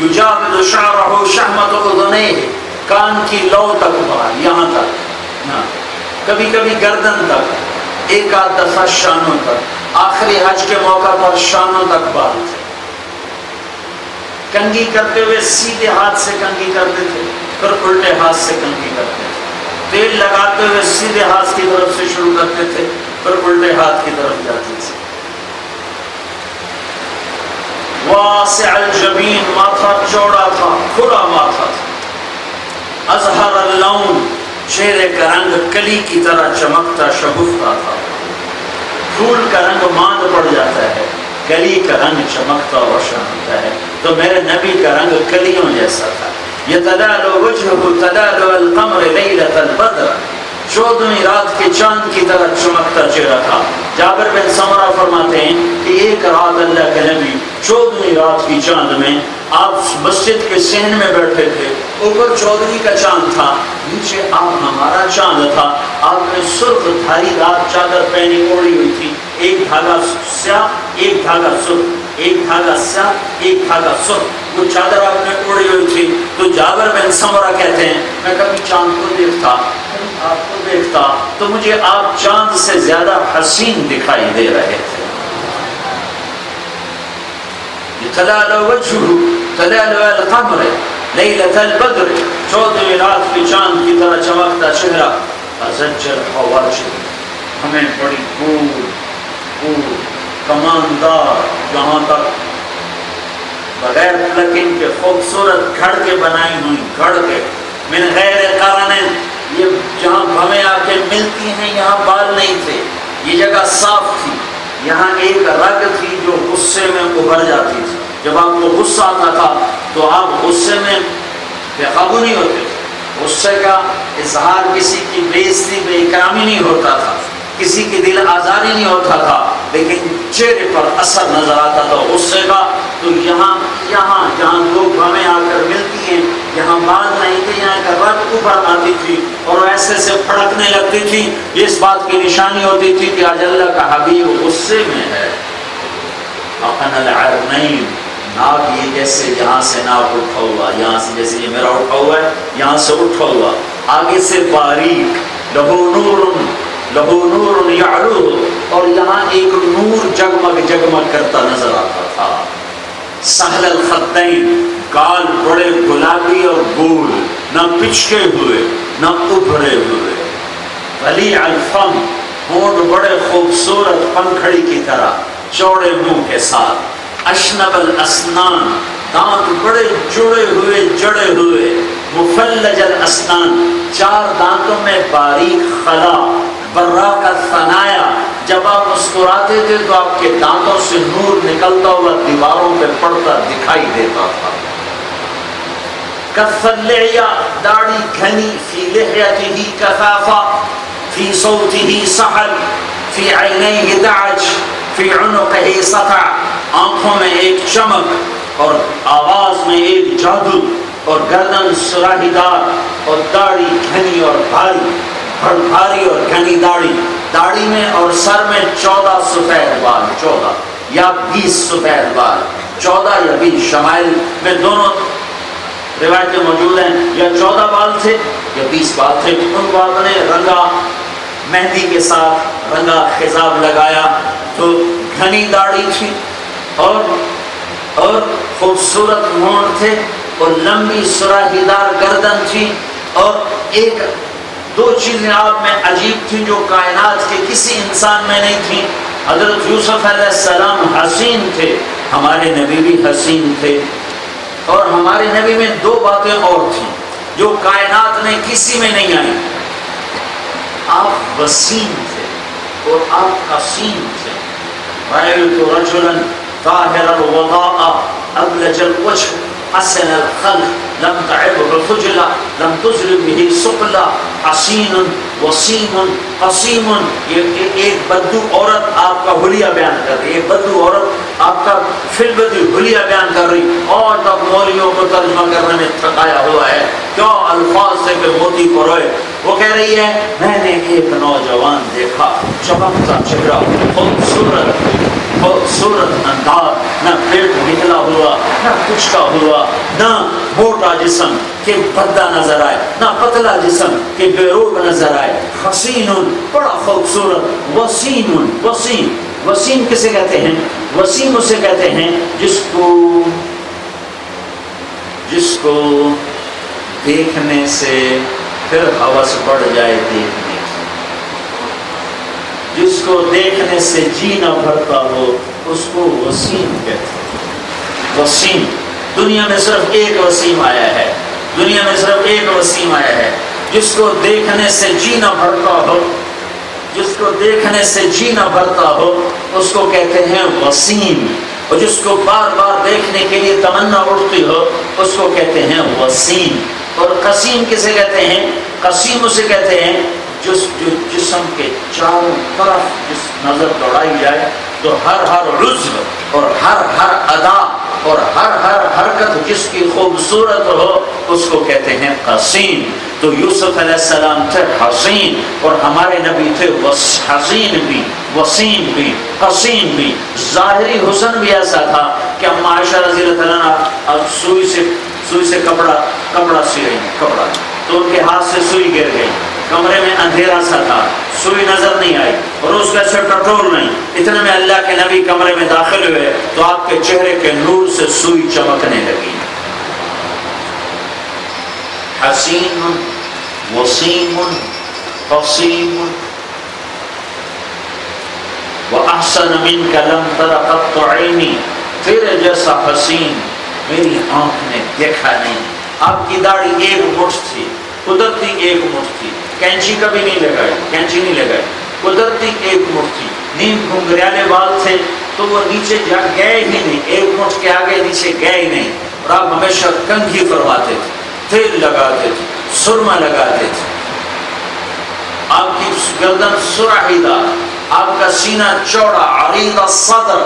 یجاود شعرہ شہمت اذنیہ، کان کی لو تک بال، یہاں تک، کبھی کبھی گردن تک، ایک آدھ دفعہ شانوں تک، آخری حج کے موقع پر شانوں تک بال تھے۔ کنگھی کرتے ہوئے سیدھے ہاتھ سے کنگھی کرتے تھے، پھر الٹے ہاتھ سے کنگھی کرتے تھے، تیل لگاتے ہوئے سیدھے ہاتھ کی طرف سے شروع کرتے تھے، پھر الٹے ہاتھ کی طرف جاتے تھے۔ واسع الجبین، ماتھا چوڑا تھا، کھلا ماتھا تھا۔ ازہر اللون، چہرے کا رنگ کلی کی طرح چمکتا شگفتہ تھا۔ پھول کا رنگ ماند پڑ جاتا ہے، کلی کا رنگ چمکتا روشن ہوتا ہے، تو میرے نبی کا رنگ کلیوں جیسا تھا۔ یتلال وجهه تلال القمر لیلۃ البدر، 14ویں رات کے چاند کی طرح چمکتا چہرہ تھا۔ جابر بن سمرہ فرماتے ہیں کہ ایک رات اللہ کے نبی 14ویں رات کی چاند میں آپ مسجد کے صحن میں بیٹھے تھے، اوپر 14ویں کا چاند تھا، نیچے آپ ہمارا چاند تھا، آپ نے سرخ دھاری رات چادر پہنی اوڑھی ہوئی تھی، ایک دھاگا سیاہ ایک دھاگا سرخ، ایک دھاگا سیاہ ایک دھاگا سرخ، وہ چادر آپ نے اوڑھی ہوئی تھی۔ تو جابر بن سمرہ کہتے ہیں میں کبھی چاند کو دیکھتا، آپ کو دیکھتا تو مجھے آپ چاند سے زیادہ حسین دکھائی دے رہے تھے۔ تلال وجهه تلال القمر لیلۃ البدر، 14ویں رات کی چاند کی طرح چمکتا چہرہ۔ ازجر حواجب، ہمیں بڑی دور کماندار، یہاں تک بغیر پلکن کے خوبصورت گھڑ کے بنائی ہوئی، گھڑ کے من غیر قرن، یہ جہاں ہمیں آ کے ملتی ہیں یہاں بال نہیں تھے، یہ جگہ صاف تھی، یہاں ایک رگ تھی جو غصے میں ابھر جاتی تھی، جب آپ کو غصہ آتا تھا تو آپ غصے میں بے قابو نہیں ہوتے تھے، غصے کا اظہار کسی کی بے عزتی بے اکرامی نہیں ہوتا تھا، کسی کی دل آزاری نہیں ہوتا تھا، لیکن چہرے پر اثر نظر آتا تھا غصے کا. تو یہاں جہاں لوگ ہمیں آ کر ملتی ہیں، یہاں بات نہیں تھی، یہاں کا رب اوپر آتی تھی اور ایسے سے پھڑکنے لگتی تھی. اس بات کی نشانی ہوتی تھی کہ آج اللہ کا حبیب غصے میں ہے. اپن العرنین، ناک یہ جیسے یہاں سے ناک اٹھا ہوا، یہاں سے جیسے یہ میرا اٹھا ہوا ہے، یہاں سے اٹھا ہوا، آگے سے باریک، لہو نور یعلو، اور یہاں ایک نور جگمگ کرتا نظر آتا تھا. سہل الخدین، گال بڑے گلابی اور گول، نہ پچکے ہوئے نہ ابھرے ہوئے. ولیع الفم، ہونٹ بڑے خوبصورت پنکھڑی کی طرح چوڑے منہ کے ساتھ. اشنب الاسنان، دانت بڑے جڑے ہوئے. مفلج الاسنان، 4 دانتوں میں باریک خلا. براق الثنایا، جب آپ مسکراتے تھے تو آپ کے دانتوں سے نور نکلتا ہوا دیواروں پہ پڑتا دکھائی دیتا تھا. کف اللحیہ، داڑھی گھنی. فی لحیتہ کثافہ، فی صوتہ سحل، فی عینیہ دعج، فی عنقہ سطع، آنکھوں میں ایک چمک اور آواز میں ایک جادو، اور گردن سراہی دار اور داڑھی گھنی اور بھاری اور گھنی داڑھی میں اور سر میں 14 سفید بال، 14 یا 20 سفید بال، 14 یا 20. شمائل میں دونوں روایتیں موجود ہیں، یا 14 بال تھے یا 20 بال تھے. ان بات نے رنگا مہندی کے ساتھ رنگا خضاب لگایا تو گھنی داڑھی تھی اور خوبصورت ہونٹ تھے اور لمبی سراہی دار گردن تھی. اور ایک 2 چیزیں آپ میں عجیب تھیں جو کائنات کے کسی انسان میں نہیں تھیں. حضرت یوسف علیہ السلام حسین تھے، ہمارے نبی بھی حسین تھے، اور ہمارے نبی میں 2 باتیں اور تھیں جو کائنات میں کسی میں نہیں آئیں. آپ وسیم تھے اور آپ حسین تھے. رأيت رجلا طاهر الوضاء أبلج الوجه حسن الخلق لم تعبه خجلا لم تزل به سقلا حسین وسیم قسیم. یہ ایک بدو عورت آپ کا حلیہ بیان کر رہی ہے، ایک بدو عورت آپ کا فلبدی حلیہ بیان کر رہی، اور تک مولیوں کو ترجمہ کرنے میں تھکایا ہوا ہے. کیا الفاظ سے کہ موتی پروئے. وہ کہہ رہی ہے میں نے ایک نوجوان دیکھا، چمکتا چہرہ، خوبصورت انداز، نہ پیٹ نکلا ہوا نہ کچکا ہوا، نہ موٹا جسم کہ بھدا نظر آئے، نہ پتلا جسم کہ بے روب نظر آئے. حسین، بڑا خوبصورت. وسیم کسے کہتے ہیں؟ وسیم اسے کہتے ہیں جس کو دیکھنے سے پھر ہوس بڑھ جائے دیکھنے کی، جس کو دیکھنے سے جی نہ بھرتا ہو اس کو وسیم کہتے ہیں. وسیم. دنیا میں صرف ایک وسیم آیا ہے، دنیا میں صرف ایک وسیم آیا ہے. جس کو دیکھنے سے جی نہ بھرتا ہو، جس کو دیکھنے سے جی نہ بھرتا ہو اس کو کہتے ہیں وسیم. اور جس کو بار بار دیکھنے کے لیے تمنا اٹھتی ہو اس کو کہتے ہیں وسیم. اور قسیم کسے کہتے ہیں؟ قسیم اسے کہتے ہیں جو جسم کے چاروں طرف جس نظر دوڑائی جائے تو ہر عضو اور ہر ادا اور ہر حرکت جس کی خوبصورت ہو اس کو کہتے ہیں قسیم. تو یوسف علیہ السلام تھے حسین، اور ہمارے نبی تھے حسین بھی، وسیم بھی، حسین بھی. ظاہری حسن بھی ایسا تھا کہ اما عائشہ رضی اللہ عنہ سوئی سے کپڑا سی رہی، کپڑا تو ان کے ہاتھ سے سوئی گر گئی. کمرے میں اندھیرا سا تھا، سوئی نظر نہیں آئی اور اس کا سے پیٹرول نہیں. اتنے میں اللہ کے نبی کمرے میں داخل ہوئے تو آپ کے چہرے کے نور سے سوئی چمکنے لگی. حسین، وسیم، قسیم. وَأَحْسَنَ مِنْكَ لَمْ تَرَ قَطُّ عَيْنِي، تیرے جیسا حسین میری آنکھ نے دیکھا نہیں. آپ کی داڑھی ایک مٹھ تھی، قدرتی ایک مٹھ تھی، کینچی کبھی نہیں لگائی، کینچی نہیں لگائی، قدرتی ایک مٹھ تھی. نیم گھنگریالے بال تھے تو وہ نیچے جا گئے ہی نہیں، ایک مٹھ کے آگے نیچے گئے ہی نہیں. اور آپ ہمیشہ کنگھی فرماتے تھے، تیل لگاتے تھے، سرما لگاتے تھے، آپ کی گردن سرحی دار، آپ کا سینہ چوڑا، عریض الصدر،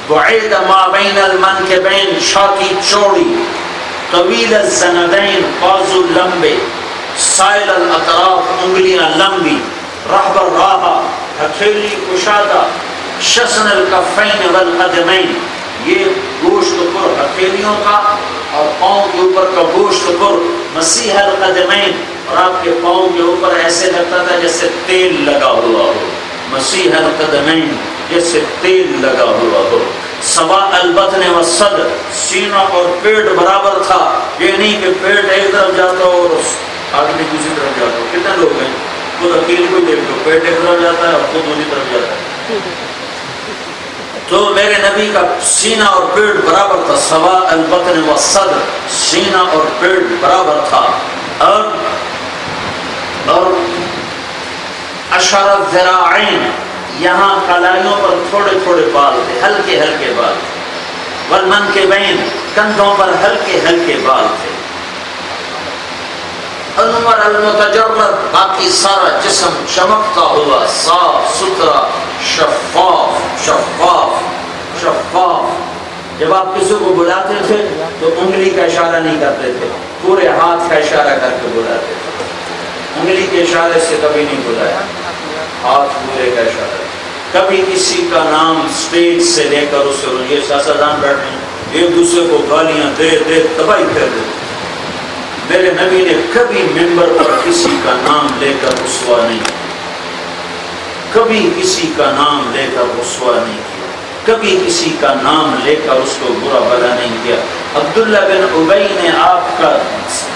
بعید ما بین المنکبین، چھاتی چوڑی، طویل الزندین، بازو لمبے، سائل الاطراف، انگلیاں لمبی، رحب الراحہ، ہتھیلی کشادہ، شسن الکفین والقدمین، یہ گوشت پر ہتھیلیوں کا اور پاؤں کے اوپر کا گوشت پر، مسیح القدمین، اور آپ کے پاؤں کے اوپر ایسے لگتا تھا جیسے تیل لگا ہوا ہو، مسیح القدمین، جیسے تیل لگا ہوا ہو، سوا البطن والصدر، سینہ اور پیٹ برابر تھا، یہ نہیں کہ پیٹ ایک طرف جاتا ہو اور آدمی دوسری طرف جاتا ہو۔ کتنے لوگ ہیں خود اکیلے کو دیکھ لو، پیٹ ایک طرف جاتا ہے اور خود دوسری طرف جاتا ہے۔ تو میرے نبی کا سینہ اور پیٹ برابر تھا، سوا البطن والصدر، سینہ اور پیٹ برابر تھا، اور اشر الذراعین، یہاں کلائیوں پر تھوڑے تھوڑے بال تھے، ہلکے ہلکے بال تھے، والمنکبین، کندھوں پر ہلکے ہلکے بال تھے، انور المتجرد، باقی سارا جسم چمکتا ہوا، صاف ستھرا، شفاف شفاف شفاف۔ جب آپ کسی کو بلاتے تھے تو انگلی کا اشارہ نہیں کرتے تھے، پورے ہاتھ کا اشارہ کر کے بلاتے تھے، انگلی کے اشارے سے کبھی نہیں بلایا، ہاتھ پورے کا اشارہ۔ کبھی کسی کا نام سٹیج سے لے کر اس سے یہ سیاستدان بیٹھے ہیں، ایک دوسرے کو گالیاں دے دے تباہی کر دیتے، میرے نبی نے کبھی ممبر پر کسی کا نام لے کر رسوا نہیں کیا، کبھی کسی کا نام لے کر رسوا نہیں کیا، کبھی کسی کا نام لے کر اس کو برا بھلا نہیں کیا۔ عبداللہ بن ابی نے آپ کا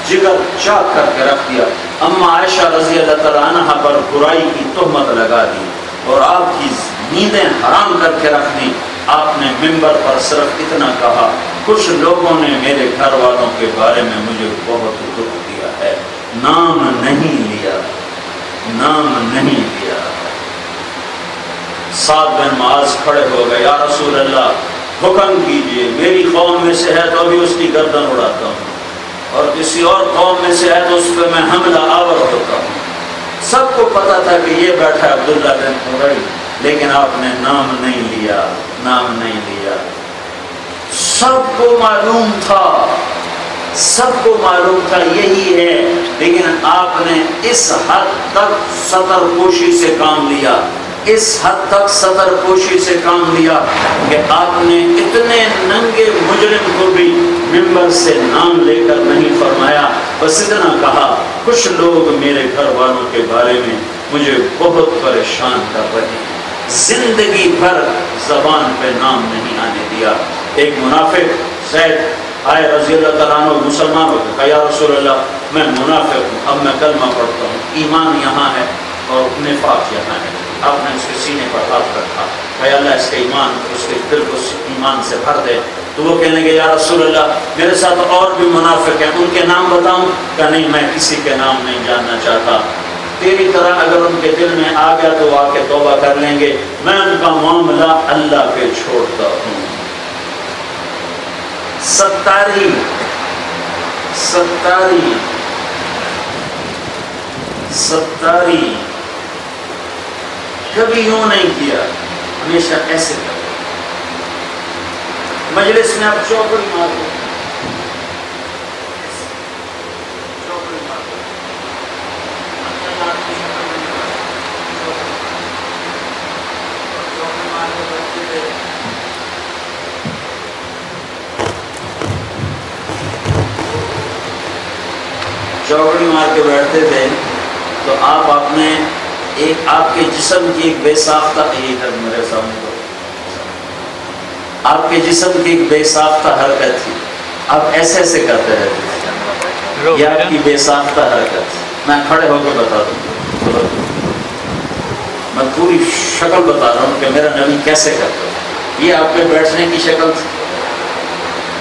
جگر چاک کر کے رکھ دیا، اما عائشہ رضی اللہ تعالیٰ عنہ پر برائی کی تہمت لگا دی اور آپ کی نیندیں حرام کر کے رکھ دی۔ آپ نے ممبر پر صرف اتنا کہا، کچھ لوگوں نے میرے گھر والوں کے بارے میں مجھے بہت دکھ دیا ہے، نام نہیں لیا، نام نہیں لیا۔ سعد بن معاذ کھڑے ہو گئے، یا رسول اللہ حکم کیجئے، میری قوم میں سے ہے تو ابھی اس کی گردن اڑاتا ہوں، اور کسی اور قوم میں سے ہے تو اس پہ میں حملہ آور ہوتا ہوں۔ سب کو پتا تھا کہ یہ بیٹھا ہے عبداللہ بن ابی، لیکن آپ نے نام نہیں لیا، نام نہیں لیا۔ سب کو معلوم تھا، سب کو معلوم تھا یہی ہے، لیکن آپ نے اس حد تک ستر پوشی سے کام لیا، اس حد تک ستر پوشی سے کام لیا کہ آپ نے اتنے ننگے مجرم کو بھی ممبر سے نام لے کر نہیں فرمایا، بس اتنا کہا، کچھ لوگ میرے گھر والوں کے بارے میں مجھے بہت پریشان کر رہے ہیں، زندگی بھر زبان پہ نام نہیں آنے دیا۔ ایک منافق زید آئے رضی اللہ تعالیٰ عنہ، مسلمان ہو گئے، کہا یا رسول اللہ میں منافق ہوں، اب میں کلمہ پڑھتا ہوں، ایمان یہاں ہے اور نفاق یہاں ہے۔ آپ نے اس کے سینے پر ہاتھ رکھا، کہا اللہ اس کے ایمان، اس کے دل کو ایمان سے بھر دے۔ تو وہ کہنے لگے یا رسول اللہ میرے ساتھ اور بھی منافق ہیں، ان کے نام بتاؤں؟ کہا نہیں، میں کسی کے نام نہیں جاننا چاہتا، تیری طرح اگر ان کے دل میں آ گیا تو آ کے توبہ کر لیں گے، میں ان کا معاملہ اللہ پہ چھوڑتا ہوں۔ ستاری ستاری ستاری کبھی یوں نہیں کیا، ہمیشہ ایسے کرتا۔ مجلس میں آپ چوکڑی مار دو، چوکڑی مار دو، چوکڑی مار دو، چوکڑی مار کے بیٹھتے تھے تو آپ اپنے ایک آپ کے جسم کی ایک بے ساختہ، یہ کر میرے سامنے آپ کے جسم کی ایک بے ساختہ حرکت تھی، آپ ایسے ایسے کرتے رہتے تھے، یہ آپ کی بے ساختہ حرکت۔ میں کھڑے ہو کے بتا دوں، میں پوری شکل بتا رہا ہوں کہ میرا نبی کیسے کرتا ہے۔ یہ آپ کے بیٹھنے کی شکل تھی،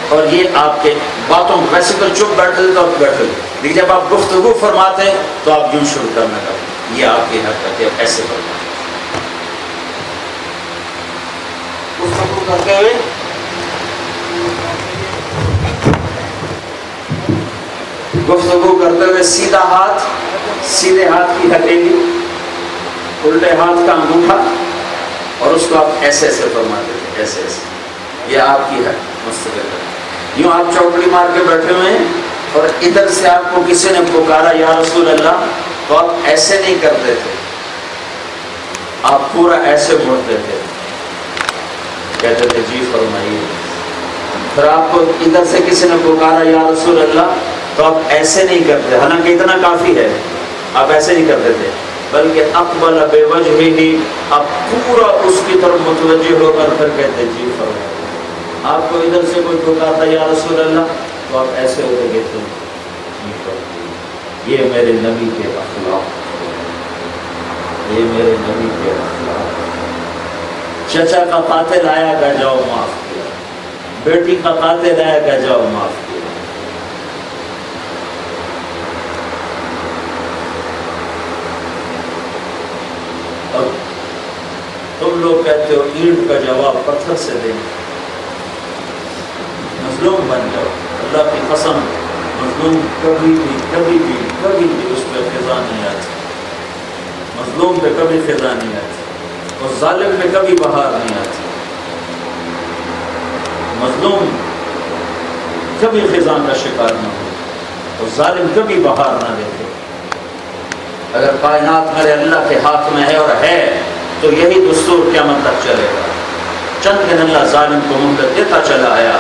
اور یہ آپ کے باتوں، ویسے تو چپ بیٹھتے تھے تو آپ بیٹھتے تھے، لیکن جب آپ گفتگو فرماتے تو آپ یوں شروع کرنا کرتے، یہ آپ کی حرکت ہے، ایسے کرتے گفتگو کرتے ہوئے گفتگو کرتے ہوئے سیدھا ہاتھ سیدھے ہاتھ کی ہتھیلی، الٹے ہاتھ کا انگوٹھا، اور اس کو آپ ایسے ایسے فرماتے تھے، ایسے ایسے. یہ آپ کی ہے مستقل. یوں آپ چوکڑی مار کے بیٹھے ہوئے ہیں اور ادھر سے آپ کو کسی نے پکارا یا رسول اللہ، تو آپ ایسے نہیں کرتے تھے، آپ پورا ایسے مڑتے تھے، کہتے تھے جی فرمائیے. پھر آپ کو ادھر سے کسی نے پکارا یا رسول اللہ، تو آپ ایسے نہیں کرتے، حالانکہ اتنا کافی ہے، آپ ایسے نہیں کرتے تھے، بلکہ اقبل بے وجہ ہی آپ پورا اس کی طرف متوجہ ہو کر پھر کہتے جی فرمائیے. آپ کو ادھر سے کوئی پکارتا یا رسول اللہ، تو آپ ایسے ہوتے کہتے جی فرمائیے. یہ میرے نبی کے اخلاق، یہ میرے نبی کے اخلاق. چچا کا قاتل آیا کہ جاؤ معاف کیا، بیٹی کا قاتل آیا کہ جاؤ معاف کیا. اب تم لوگ کہتے ہو اینٹ کا جواب پتھر سے دیں، مظلوم بن جاؤ. اللہ کی قسم، مظلوم کبھی بھی اس پہ خزاں نہیں آتی، مظلوم پہ کبھی خزاں نہیں آتی، اور ظالم پہ کبھی بہار نہیں آتی. مظلوم کبھی خزاں کا شکار نہ ہو اور ظالم کبھی بہار نہ دیتے. اگر کائنات میرے اللہ کے ہاتھ میں ہے اور ہے تو یہی دستور قیامت تک چلے گا. چند دن اللہ ظالم کو مہلت دیتا چلا آیا.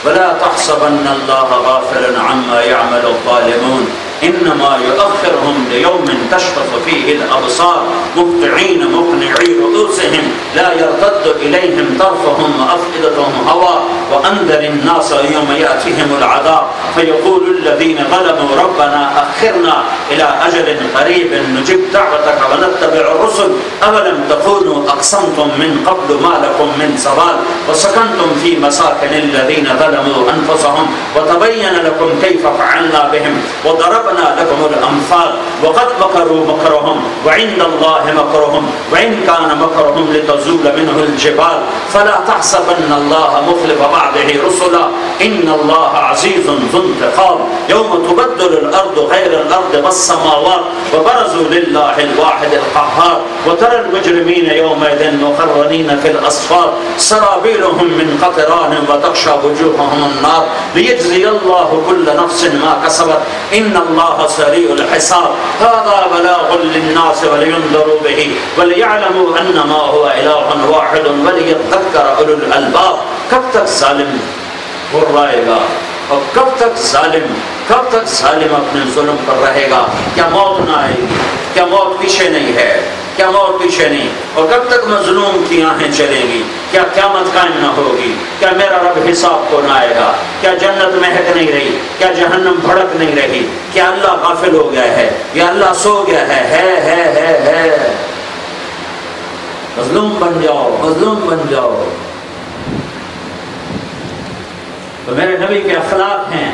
ولا تحسبن اللہ غافلا عما يعمل الظالمون انما يؤخرهم ليوم تشخص فيه الابصار مهطعين مقنعي رؤوسهم لا يرتد اليهم طرفهم وافئدتهم هواء وانذر الناس يوم ياتيهم العذاب فيقول الذين ظلموا ربنا اخرنا الى اجل قريب نجب دعوتك ونتبع الرسل اولم تكونوا اقسمتم من قبل ما لكم من زوال وسكنتم في مساكن الذين ظلموا انفسهم وتبين لكم كيف فعلنا بهم وضرب لكم الأمثال وقد مكروا مكرهم وعند الله مكرهم وإن كان مكرهم لتزول منه الجبال فلا تحسبن الله مخلف وعده رسلا إن الله عزيز ذو انتقام يوم تبدل الأرض غير الأرض والسماوات وبرزوا لله الواحد القهار وترى المجرمين يومئذ مقرنين في الأصفاد سرابيلهم من قطران وتغشى وجوههم النار ليجزي الله كل نفس ما كسبت إن الله سريع الحساب هذا بلاغ للناس ولينذروا به وليعلموا أنما هو إله واحد وليذكر أولو الألباب. کب تک ظالم غرائے گا اور کب تک ظالم اپنے ظلم پر رہے گا؟ کیا موت نہ آئے گی؟ کیا موت پیچھے نہیں ہے؟ کیا موت پیچھے نہیں؟ اور کب تک مظلوم کی آنکھیں چلیں گی؟ کیا قیامت قائم نہ ہوگی؟ کیا میرا رب حساب کو نہ آئے گا؟ کیا جنت مہک نہیں رہی؟ کیا جہنم بھڑک نہیں رہی؟ کیا اللہ غافل ہو گیا ہے یا اللہ سو گیا ہے؟ مظلوم بن جاؤ، مظلوم بن جاؤ. تو میرے نبی کے اخلاق ہیں.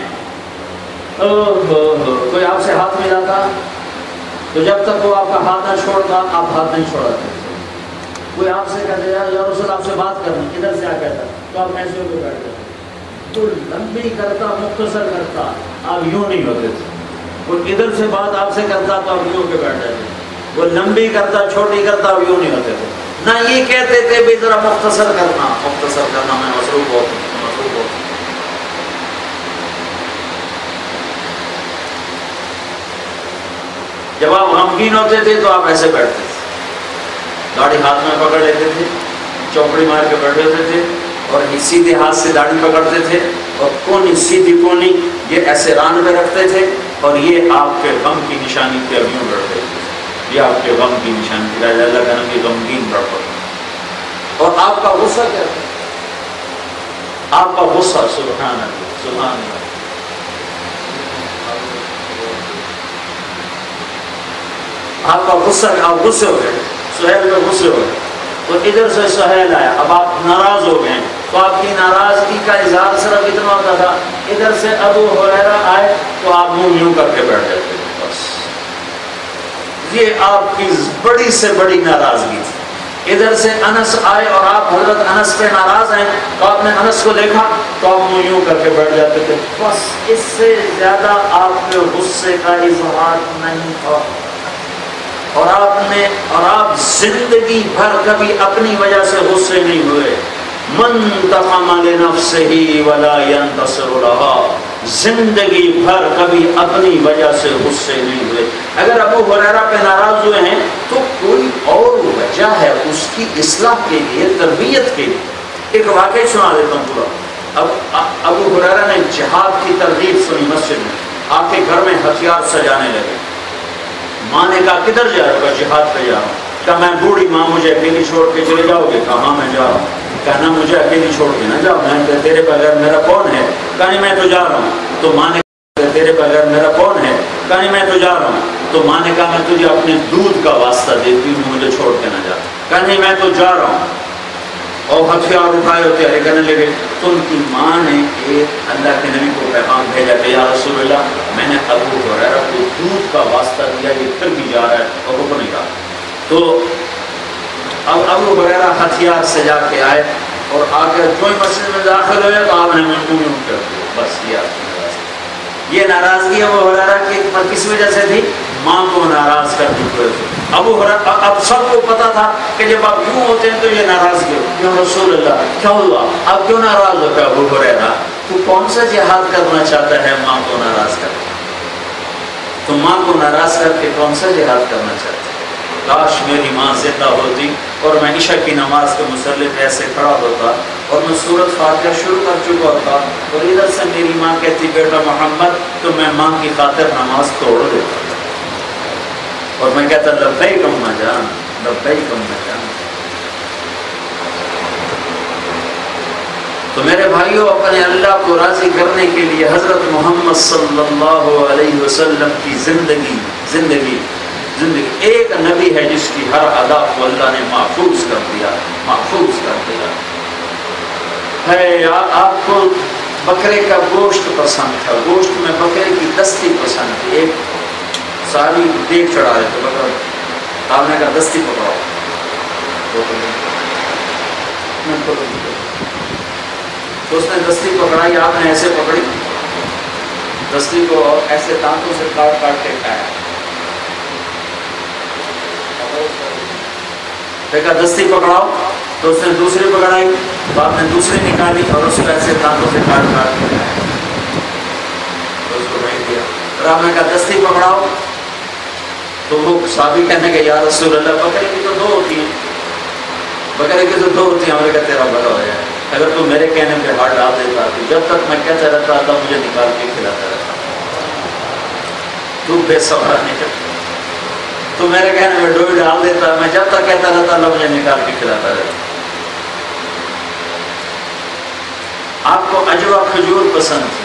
کوئی آپ سے ہاتھ ملاتا تو جب تک وہ آپ کا ہاتھ نہ چھوڑتا آپ ہاتھ نہیں چھوڑاتے. کوئی آپ سے کہتے یا رسول آپ سے بات کرنی، ادھر سے آ کہتا تو آپ ایسے ہو کے بیٹھ جاتے. تو لمبی کرتا مختصر کرتا آپ یوں نہیں ہوتے تھے. وہ ادھر سے بات آپ سے کرتا تو آپ یوں ہو کے بیٹھ جاتے. وہ لمبی کرتا چھوٹی کرتا آپ یوں نہیں ہوتے تھے. نہ یہ کہتے تھے بھی ذرا مختصر کرنا میں مصروف ہوتا. جب آپ غمگین ہوتے تھے تو آپ ایسے بیٹھتے تھے، داڑھی ہاتھ میں پکڑ لیتے تھے، چوکڑی مار کے بیٹھے ہوتے تھے اور سیدھے ہاتھ سے داڑھی پکڑتے تھے اور کونی سیدھی کونی یہ ایسے ران میں رکھتے تھے اور یہ آپ کے غم کی نشانی پہ یوں بیٹھتے تھے. یہ آپ کے غم کی نشانی تھی. اللہ کا نبی غمگین بیٹھا اور آپ کا غصہ کیا تھا؟ آپ کا غصہ سبحان اللہ سبحان اللہ. آپ کا غصہ، آپ غصے ہو گئے، سہیل میں غصے ہو گئے تو ادھر سے سہیل آیا، اب آپ ناراض ہو گئے تو آپ کی ناراضگی کا اظہار صرف اتنا ہوتا تھا ادھر سے ابو ہریرہ آئے تو آپ منہ یوں کر کے بیٹھ جاتے تھے. بس یہ آپ کی بڑی سے بڑی ناراضگی تھی. ادھر سے انس آئے اور آپ حضرت انس پہ ناراض ہیں تو آپ نے انس کو دیکھا تو آپ منہ یوں کر کے بیٹھ جاتے تھے، بس اس سے زیادہ آپ کے غصے کا اظہار نہیں تھا. اور آپ زندگی بھر کبھی اپنی وجہ سے غصے نہیں ہوئے. من انتقم لنفسه ولا ينتصر لها، زندگی بھر کبھی اپنی وجہ سے غصے نہیں ہوئے. اگر ابو ہریرہ پہ ناراض ہوئے ہیں تو کوئی اور وجہ ہے اس کی اصلاح کے لیے، تربیت کے لیے. ایک واقعہ سنا دیتا ہوں پورا. اب ابو ہریرہ نے جہاد کی ترغیب سنی مسجد میں، آ کے گھر میں ہتھیار سجانے لگے. ماں نے کہا کدھر جا رہا ہوں؟ جہاد پہ جا رہا ہوں. کہا میں بوڑھی ماں مجھے اکیلی چھوڑ کے چلے جاؤ گے؟ کہا ہاں میں جا رہا ہوں. کہنا مجھے اکیلی چھوڑ کے نہ جاؤ، میں تیرے بغیر میرا کون ہے؟ کہا میں تو جا رہا ہوں. تو ماں نے کہا تیرے بغیر میرا کون ہے؟ کہا میں تو جا رہا ہوں. تو ماں نے کہا میں تجھے اپنے دودھ کا واسطہ دیتی ہوں، مجھے چھوڑ کے نہ جا. کہا نہیں میں تو جا رہا ہوں. اور ہتھیار اٹھائے اور تیاری کرنے لگے. تو ان کی ماں نے ایک اللہ کے نبی کو پیغام بھیجا کہ یا رسول اللہ میں نے ابو ہریرہ کو دودھ کا واسطہ دیا، یہ پھر بھی جا رہا ہے اور رک نہیں رہا. تو اب ابو ہریرہ ہتھیار سجا کے آئے اور آ کر جو مسجد میں داخل ہوئے تو آپ نے منہ کر دیا. بس یہ ناراضگی ابو ہریرہ کی کس وجہ سے تھی؟ ماں کو ناراض کرنے کی وجہ سے. ابو ہریرہ اب سب کو پتا تھا کہ جب آپ یوں ہوتے ہیں تو یہ ناراضگی ہوتی ہے. رسول اللہ کیا ہوا، آپ کیوں ناراض ہوتے ہیں؟ ابو ہریرہ تو کون سا جہاد کرنا چاہتا ہے ماں کو ناراض کر کے؟ تو ماں کو ناراض کر کے کون سا جہاد کرنا چاہتا ہے؟ کاش میری ماں زندہ ہوتی اور میں عشاء کی نماز کے مصلی پہ ایسے کھڑا ہوتا اور میں سورۃ فاتحہ شروع کر چکا ہوتا اور ادھر سے میری ماں کہتی بیٹا محمد، تو میں ماں کی خاطر نماز توڑ دیتا اور میں کہتا لبیک اماں جان، لبیک اماں جان. تو میرے بھائیوں، اپنے اللہ کو راضی کرنے کے لیے حضرت محمد صلی اللہ علیہ وسلم کی زندگی ایک نبی ہے جس کی ہر ادا کو اللہ نے محفوظ کر دیا ہے. آپ کو بکرے کا گوشت پسند تھا، گوشت میں بکرے کی دستی پسند تھی. ایک صحابی دیکھ چڑھا رہے تھے بکرا، آپ نے کہا دستی پکڑاؤ. تو اس نے دستی پکڑائی، آپ نے ایسے پکڑی دستی کو اور ایسے دانتوں سے کاٹ کے کھایا. دیکھا دستی پکڑاؤ تو اس نے دوسری پکڑائی تو آپ نے دوسری نکالی اور اس کو ایسے دانتوں سے کاٹ کے کھایا. تو اس کو نہیں دیا. اور آپ نے کہا دستی پکڑاؤ تو وہ صحابی کہنے کہ یا رسول اللہ بکرے کی تو دو ہوتی ہیں، بکرے کی تو دو ہوتی ہیں. ہم نے کہا تیرا بڑا ہو جائے، اگر تو میرے کہنے پہ ہاتھ ڈال دیتا تو جب تک میں کہتا رہتا اللہ مجھے نکال کے کھلاتا رہتا. تو بے صبر نہیں کرتا، تو میرے کہنے میں ڈوئی ڈال دیتا، میں جب تک کہتا رہتا اللہ مجھے نکال کے کھلاتا رہتا. آپ کو اجوا کھجور پسند تھی،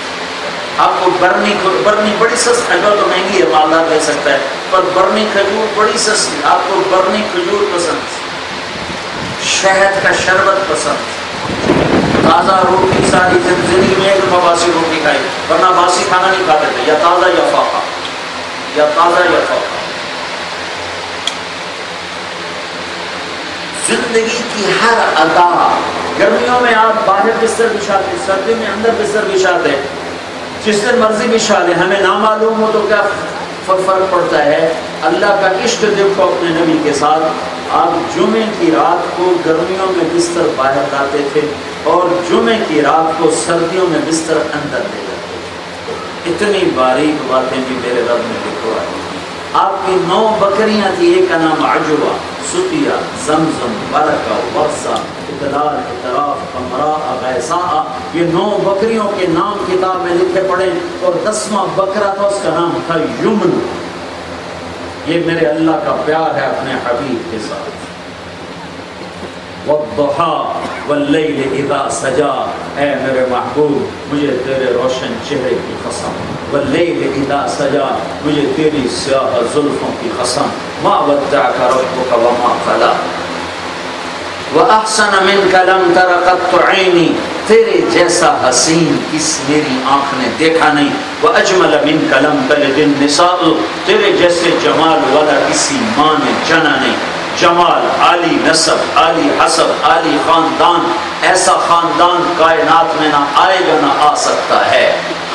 آپ کو برنی بڑی سستی، اجوا تو مہنگی ہے مالدار لے سکتا ہے، پر برنی کھجور بڑی سستی. آپ کو برنی کھجور پسند تھی، شہد کا شربت پسند تھی، تازہ روٹی. ساری زندگی میں ایک دفعہ باسی روٹی کھائی، ورنہ باسی کھانا نہیں کھاتے تھے، یا تازہ یا فاقہ، یا تازہ یا فاقہ. زندگی کی ہر ادا، گرمیوں میں آپ باہر بستر بچھاتے، سردیوں میں اندر بستر بچھاتے، جس دن مرضی بچھا لیں، ہمیں نہ معلوم ہو تو کیا فرق پڑتا ہے. اللہ کا عشق دیکھو اپنے نبی کے ساتھ. آپ جمعے کی رات کو گرمیوں میں بستر باہر لاتے تھے اور جمعے کی رات کو سردیوں میں بستر اندر لے جاتے تھے. اتنی باریک باتیں بھی میرے رب نے لکھو آئی. آپ کی 9 بکریاں تھی، ایک کا نام عجوہ، ستیہ، زمزم، برکہ، ورثہ، اطلال، اطراف، قمراء، غیثاء. یہ 9 بکریوں کے نام کتاب میں لکھے پڑے اور 10واں بکرا تھا، اس کا نام تھا یمن. یہ میرے اللہ کا پیار ہے اپنے حبیب کے ساتھ. والضحى واللیل اذا سجا، اے میرے محبوب مجھے تیرے روشن چہرے کی قسم، واللیل اذا سجا مجھے تیری سیاہ زلفوں کی قسم. ما ودعك ربك وما قلى واحسن منك لم تر قط عینی، تیرے جیسا حسین اس میری آنکھ نے دیکھا نہیں. واجمل منك لم تلد النساء، تیرے جیسے جمال والا کسی ماں نے جنا نہیں. جمال، عالی نسب، عالی حسب، عالی خاندان، ایسا خاندان کائنات میں نہ آئے گا نہ آ سکتا ہے۔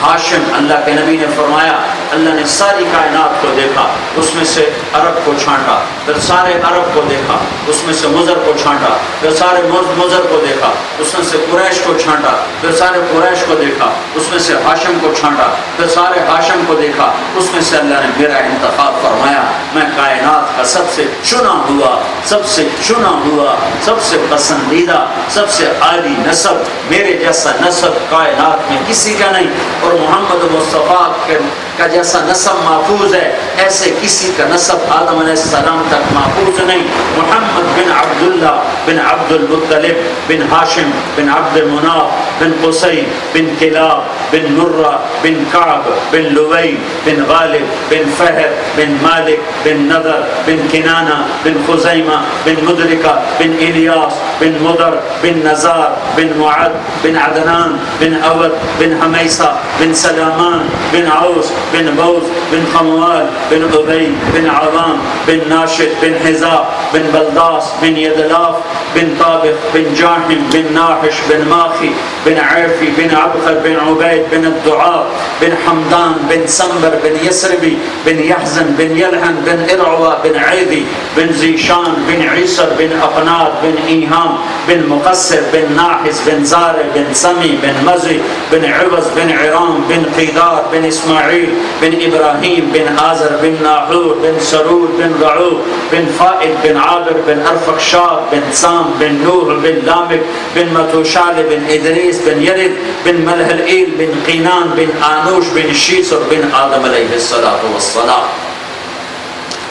ہاشم، اللہ کے نبی نے فرمایا اللہ نے ساری کائنات کو دیکھا، اس میں سے عرب کو چھانٹا، پھر سارے عرب کو دیکھا، اس میں سے مضر کو چھانٹا، پھر سارے مضر کو دیکھا، اس میں سے قریش کو چھانٹا، پھر سارے قریش کو دیکھا، اس میں سے ہاشم کو چھانٹا، پھر سارے ہاشم کو دیکھا، اس میں سے اللہ نے میرا انتخاب فرمایا، میں کائنات کا سب سے چنا ہوا، سب سے چنا ہوا، سب سے پسندیدہ، سب سے عالی نسب، میرے جیسا نسب کائنات میں کسی کا نہیں، اور محمد مصطفیٰ کا جیسا نسب محفوظ ہے ایسے کسی کا نسب آدم علیہ السلام تک محفوظ نہیں۔ محمد بن عبداللہ بن عبد المطلب بن ہاشم بن عبد مناف بن قصی بن کلاب بن مرہ بن کعب بن لوی بن غالب بن فہر بن مالک بن نضر بن کنانہ بن خزیمہ بن مدرکہ بن الیاس بن مدر بن نزار بن معد بن عدنان بن اود بن حمیسہ بن سلامان بن عوس بن بوز بن خموال بن عبی بن عوام بن ناشد بن حزا بن بلداس بن یدلاف بن طابق بن جاحم بن ناحش بن ماخی بن عرفی بن عبقر بن عبید بن الدعاء بن حمدان بن سنبر بن یسربی بن یحزن بن یلحن بن ارعوى بن عیدی بن زیشان بن عیسر بن اقناد بن ایہام بن مقصر بن ناحس بن زار بن سمی بن مزی بن عوض بن عرام بن قیدار بن اسماعیل بن ابراہیم بن آزر بن ناحور بن سرور بن رعوب بن فائد بن عابر بن ارفقشاد بن سام بن نوح بن لامک بن متوشال بن ادریس بن یرد بن ملحلئیل بن قینان بن آنوش بن شیسر بن آدم علیہ السلام۔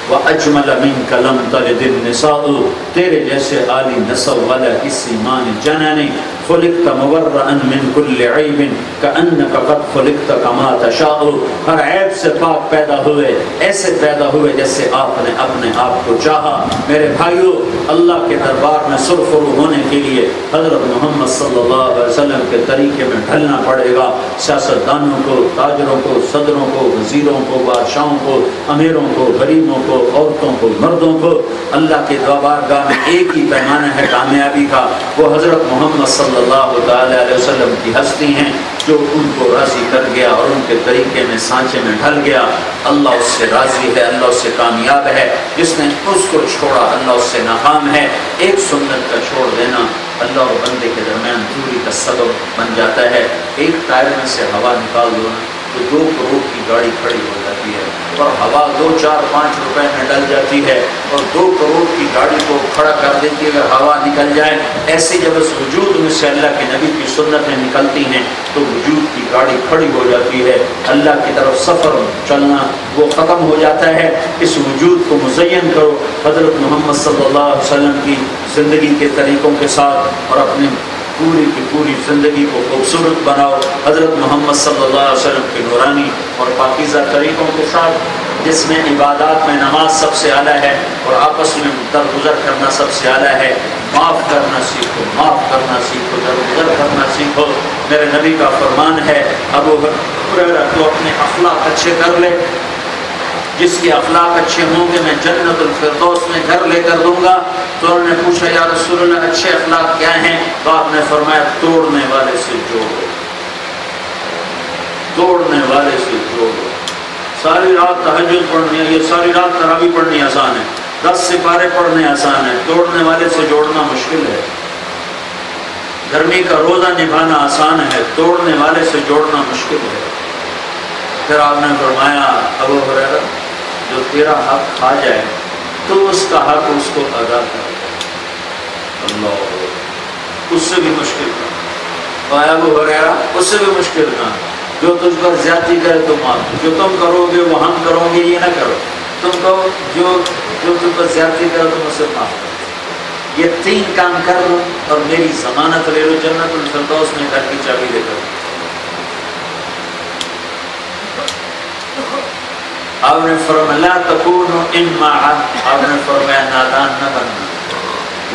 وَأَجْمَلَ مِنْكَ لَمْ تَلِدِ النِّسَاءُ، تیرے جیسے عالی نسب والا کسی ماں نے جنا نہیں۔ خلقت مبرئا من كل عیب كأنك قد خلقت كما تشاء، ہر عیب سے پاک پیدا ہوئے، ایسے پیدا ہوئے جیسے آپ نے اپنے آپ کو چاہا۔ میرے بھائیو، اللہ کے دربار میں سرخرو ہونے کے لیے حضرت محمد صلی اللہ علیہ وسلم کے طریقے میں ڈھلنا پڑے گا۔ سیاستدانوں کو، تاجروں کو، صدروں کو، وزیروں کو، بادشاہوں کو، امیروں کو، غریبوں کو، عورتوں کو، مردوں کو، اللہ کے بارگاہ میں ایک ہی پیمانہ ہے کامیابی کا، وہ حضرت محمد صلی اللہ علیہ وسلم کی ہستی ہیں، جو ان کو راضی کر گیا اور ان کے طریقے میں سانچے میں ڈھل گیا، اللہ اس سے راضی ہے، اللہ اس سے کامیاب ہے۔ جس نے اس کو چھوڑا اللہ اس سے ناکام ہے۔ ایک سنت کا چھوڑ دینا اللہ اور بندے کے درمیان دوری کا سبب بن جاتا ہے۔ ایک ٹائر میں سے ہوا نکال دو تو 2 کروڑ کی گاڑی کھڑی ہو جاتی ہے، اور ہوا 2، 4، 5 روپے میں ڈل جاتی ہے اور 2 کروڑ کی گاڑی کو کھڑا کر دیتی ہے اگر ہوا نکل جائے۔ ایسی جب اس وجود میں سے اللہ کے نبی کی سنتیں نکلتی ہیں تو وجود کی گاڑی کھڑی ہو جاتی ہے، اللہ کی طرف سفر چلنا وہ ختم ہو جاتا ہے۔ اس وجود کو مزین کرو حضرت محمد صلی اللہ علیہ وسلم کی زندگی کے طریقوں کے ساتھ، اور اپنی پوری کی پوری زندگی کو خوبصورت بناؤ حضرت محمد صلی اللہ علیہ وسلم کے نورانی اور پاکیزہ طریقوں کے ساتھ، جس میں عبادات میں نماز سب سے اعلیٰ ہے اور آپس میں درگزر کرنا سب سے اعلیٰ ہے۔ معاف کرنا سیکھو، معاف کرنا سیکھو، درگزر کرنا سیکھو۔ میرے نبی کا فرمان ہے، ابو ہریرہ تو اپنے اخلاق اچھے کر لے، جس کے اخلاق اچھے ہوں گے میں جنت الفردوس میں گھر لے کر دوں گا۔ تو انہوں نے پوچھا یا رسول اللہ اچھے اخلاق کیا ہیں؟ تو آپ نے فرمایا توڑنے والے سے جوڑو، توڑنے والے سے جوڑو۔ ساری رات تہجد پڑھنی ہے، یہ ساری رات تراویح پڑھنی آسان ہے، 10 سپارے پڑھنے آسان ہے، توڑنے والے سے جوڑنا مشکل ہے۔ گرمی کا روزہ نبھانا آسان ہے، توڑنے والے سے جوڑنا مشکل ہے۔ پھر آپ نے فرمایا ابو ہریرہ جو تیرا حق کھا جائے تو اس کا حق اس کو ادا کر۔ اللہ، اس سے بھی مشکل تھا۔ اور ابو ہریرہ اس سے بھی مشکل تھا، جو تجھ پر زیادتی کرے تو معاف، جو تم کرو گے وہ ہم کرو گے یہ نہ کرو، تم کہو جو تم پر زیادتی کرے تو مجھ سے معاف کرو۔ یہ 3 کام کر لو اور میری ضمانت لے لو جنت الفردوس میں، گھر کی چابی لے کر۔ آپ نے فرمایا لا تکونوا امعا، آپ نے فرمایا نادان نہ بننا،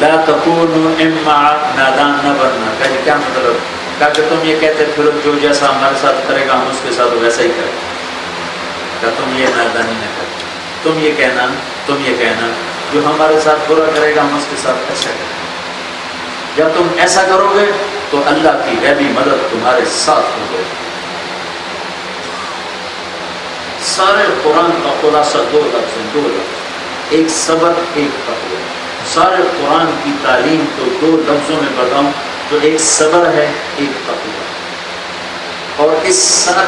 لا تکونوا امعا، نادان نہ بننا۔ کہ کیا مطلب؟ کہا کہ تم یہ کہتے پھر جو جیسا ہمارے ساتھ کرے گا ہم اس کے ساتھ ویسا ہی کریں۔ کہ تم یہ نادانی نہ کرو، تم یہ کہنا جو ہمارے ساتھ برا کرے گا ہم اس کے ساتھ اچھا کریں گے. جب تم ایسا کرو گے تو اللہ کی غیبی مدد تمہارے ساتھ ہوگی. سارے قرآن کا خلاصہ دو لفظ، ایک صبر ایک تقوی. سارے قرآن کی تعلیم تو دو لفظوں میں بتاؤں تو ایک صبر ہے ایک تقوی. اور اس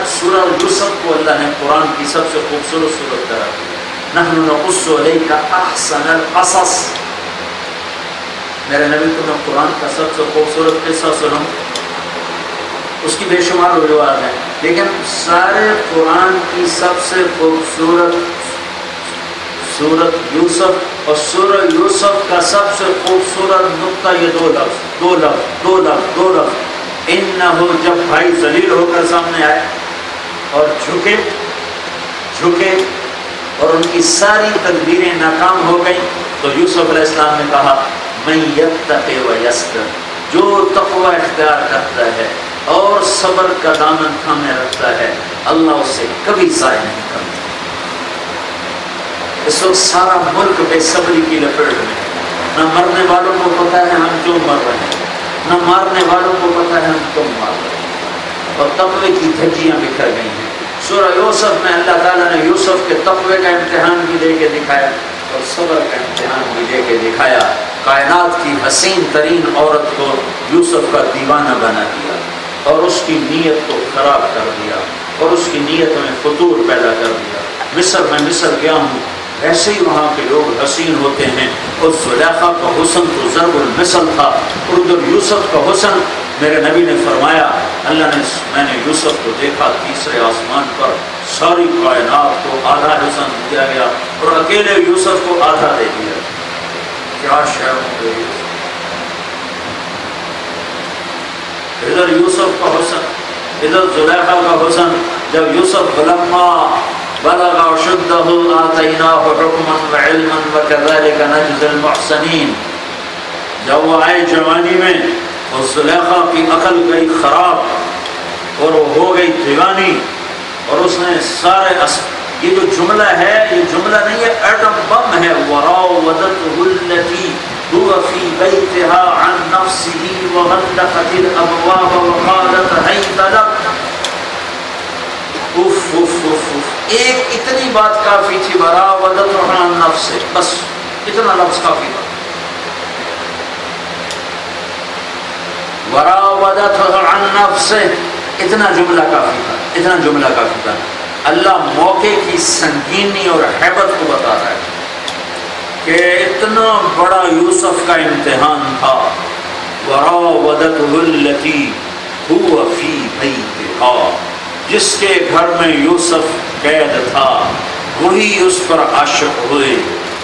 سورہ یوسف کو اللہ نے قرآن کی سب سے خوبصورت صورت قرار دیا. نحن نقص علیک احسن القصص. میرے نبی کو میں قرآن کا سب سے خوبصورت قصہ سنوں، اس کی بے شمار وجوہات ہیں، لیکن سارے قرآن کی سب سے خوبصورت سورت یوسف اور سورہ یوسف کا سب سے خوبصورت نقطہ یہ دو لفظ. انہو جب بھائی ذلیل ہو کر سامنے آئے اور جھکے اور ان کی ساری تدبیریں ناکام ہو گئیں تو یوسف علیہ السلام نے کہا من یتقی و یصبر، جو تقوی اختیار کرتا ہے اور صبر کا دامن تھامے رکھتا ہے اللہ اسے کبھی ضائع نہیں کرتا. اس وقت سارا ملک بے صبری کی لپیٹ میں ہے. نہ مرنے والوں کو پتہ ہے ہم کیوں مر رہے ہیں، نہ مارنے والوں کو پتہ ہے ہم کیوں مار رہے ہیں، اور تقوی کی دھجیاں بکھر گئی ہیں. سورہ یوسف میں اللہ تعالیٰ نے یوسف کے تقوی کا امتحان بھی دے کے دکھایا اور صبر کا امتحان بھی دے کے دکھایا. کائنات کی حسین ترین عورت کو یوسف کا دیوانہ بنا دیا اور اس کی نیت کو خراب کر دیا اور اس کی نیت میں فطور پیدا کر دیا. میں مصر گیا ہوں، ایسے ہی وہاں کے لوگ حسین ہوتے ہیں. اور زلیخا کا حسن تو ضرب المثل تھا، اور ادھر یوسف کا حسن. میرے نبی نے فرمایا میں نے یوسف کو دیکھا تیسرے آسمان پر، ساری کائنات کو آدھا حسن دیا گیا اور اکیلے یوسف کو آدھا دے دیا. کیا شعر ہوں گے. ادھر یوسف کا حسن، ادھر زلیخا کا حسن. جب یوسف فلما بلغ اشدہ آتیناہ حکما وعلما وکذلک نجزی المحسنین، جب وہ آئے جوانی میں اور زلیخا کی عقل گئی خراب اور وہ ہو گئی دیوانی اور اس نے سارے یہ جو جملہ ہے یہ جملہ نہیں ہے، ایٹم بم ہے. وراودته التي هو في بيتها عن نفسه وغلقت الابواب وقالت هيت لك. ایک اتنی بات کافی تھی، وراودته عن نفسه، بس اتنا لفظ کافی تھا. وراودته عن نفسه، اتنا جملہ کافی تھا. اللہ موقع کی سنگینی اور ہیبت کو بتا رہا ہے کہ اتنا بڑا یوسف کا امتحان تھا. وراودته التي هو في بيتها، جس کے گھر میں یوسف قید تھا وہی اس پر عاشق ہوئے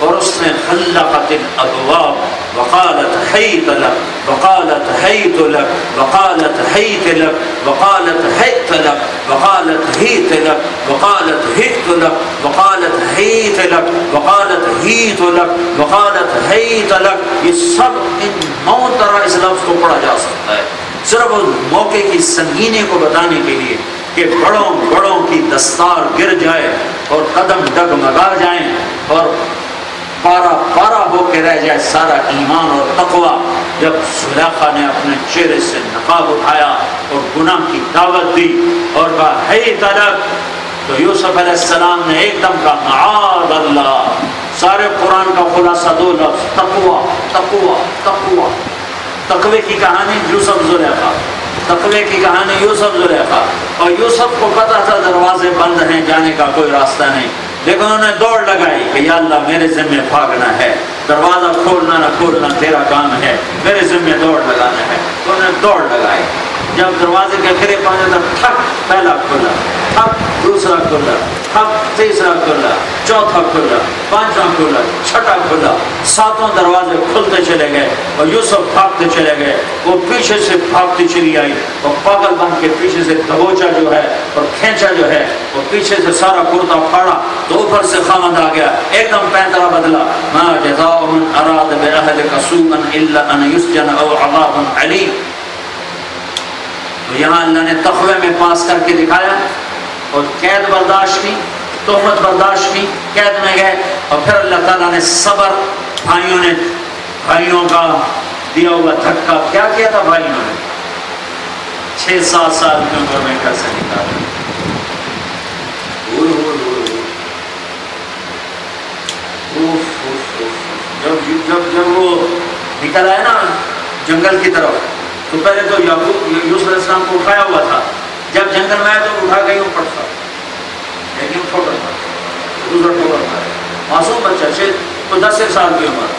اور اس نے غلقت الابواب وقالت حیت لک وقالت حیت لک وقالت حیت لک وقالت حیت لک وقالت حیت لک وقالت حیت لک وقالت حیت لک وقالت حیت لک وقالت حیت لک. یہ سب ان 9 طرح اس لفظ کو پڑھا جا سکتا ہے صرف موقع کی سنگینی کو بتانے کے لیے کہ بڑوں کی دستار گر جائے اور قدم ڈگمگا جائیں اور پارا ہو کے رہ جائے سارا ایمان اور تقوی. جب زلیخا نے اپنے چہرے سے نقاب اٹھایا اور گناہ کی دعوت دی اور کہا ہے طلب، تو یوسف علیہ السلام نے ایک دم کہا معاذ اللہ. سارے قرآن کا خلاصہ 2 لفظ، تقوی کی کہانی یوسف زلیخا، تقوی کی کہانی یوسف زلیخا. اور یوسف کو پتا تھا دروازے بند ہیں، جانے کا کوئی راستہ نہیں، لیکن انہوں نے دوڑ لگائی کہ یا اللہ میرے ذمہ بھاگنا ہے، دروازہ کھولنا نہ کھولنا تیرا کام ہے، میرے ذمہ دوڑ لگانا ہے. تو انہوں نے دوڑ لگائی. جب دروازے کے قریب پہنچے تو ٹھک پہلا کھلا، ٹھک دوسرا کھلا، ٹھک تیسرا کھلا، چوتھا کھلا، پانچواں کھلا، چھٹا کھلا. 7 دروازے کھلتے چلے گئے اور یوسف بھاگتے چلے گئے. وہ پیچھے سے بھاگتی چلی آئی اور پاگل بن کے پیچھے سے دبوچا جو ہے اور کھینچا جو ہے وہ پیچھے سے سارا کرتا پھاڑا تو اوپر سے خامد آ گیا، ایک دم پینترا بدلا. ما جزاء من اراد باهلك سوءا الا ان يسجن او عذاب علیم. تو یہاں اللہ نے تقوی میں پاس کر کے دکھایا اور قید برداشت کی، تہمت برداشت کی، قید میں گئے اور پھر اللہ تعالیٰ نے صبر بھائیوں کا دیا ہوا دھکا کیا کیا تھا بھائیوں نے؟ 6-7 سال کی عمر میں گھر سے نکالا. جب وہ نکل آئے نا جنگل کی طرف تو پہلے تو یوسف علیہ السلام کو اٹھایا ہوا تھا. جب جنگل میں آئے تو اٹھا گئی وہ پڑتا لیکن ٹھوکر مارے دوسرا ٹھوکر مارے. معصوم بچہ 10 سال کی عمر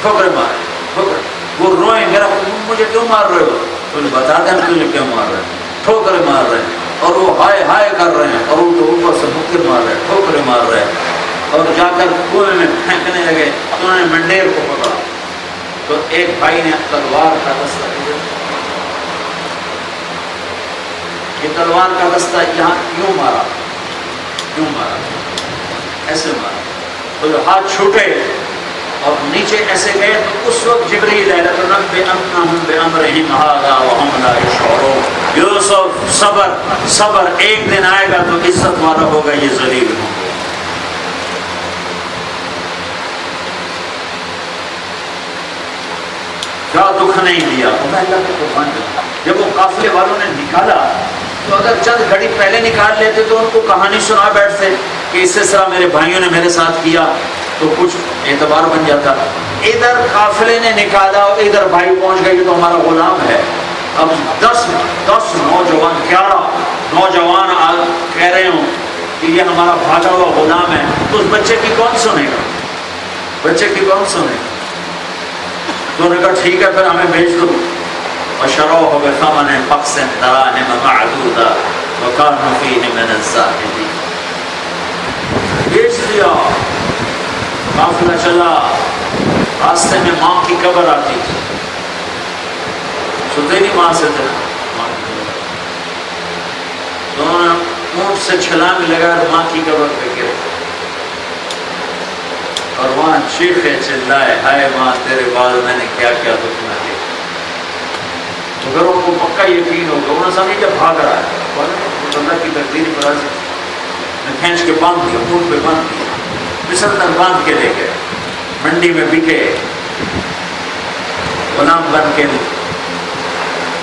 ٹھوکر مارے ٹھوکر. وہ روئیں میرا مجھے کیوں مار رہے ہو؟ تو بتا دیں تجھے کیوں مار رہے ہیں. ٹھوکر مار رہے ہیں اور وہ ہائے ہائے کر رہے ہیں اور ان کو اوپر سے مکر مار رہے ہیں ٹھوکر مار رہے ہیں. اور جا کر کنویں میں پھینکنے لگے تو انہوں نے منڈیر کو پکڑا تو ایک بھائی نے تلوار کا دستہ دیا. یہ تلوار کا دستہ یہاں کیوں مارا ایسے مارا تو جو ہاتھ چھوٹے اور نیچے ایسے گئے تو اس وقت جبریل یوسف صبر ایک دن آئے گا تو عزت والا ہوگا یہ ذلیل ہوں گے. کیا دکھ نہیں دیا اللہ کے قربان. جب وہ قافلے والوں نے نکالا تو اگر چند گھڑی پہلے نکال لیتے تو ان کو کہانی سنا بیٹھتے کہ اس طرح میرے بھائیوں نے میرے ساتھ کیا تو کچھ اعتبار بن جاتا. ادھر قافلے نے نکالا اور ادھر بھائی پہنچ گئے کہ تو ہمارا غلام ہے. اب 10 نوجوان 11 نوجوان کہہ رہے ہوں کہ یہ ہمارا بھاگا ہوا غلام ہے تو اس بچے کی کون سنے گا؟ تو انہوں نے کہا ٹھیک ہے پھر ہمیں بھیج دو. وشروه بثمن بخس دراهم معدودة وكانوا فيه من الزاهدين. بیچ دیا. قافلہ چلا. راستے میں ماں کی قبر آتی تھی. ستیری ماں سے تھا. تو انہوں نے اونٹ سے چھلانگ لگا اور ماں کی قبر پہ گرے اور وہاں چیخے چلائے ہائے ماں تیرے بعد میں نے کیا کیا دکھ نہ دیا. تو پھر ان کو پکا یقین ہوگا. انہوں نے سمجھ جب بھاگ رہا ہے اللہ کی تقدیر پر راضی نے کھینچ کے باندھ دیا اونٹ پہ باندھ دیا مصر تک باندھ کے لے گئے. منڈی میں بکے غلام بن کے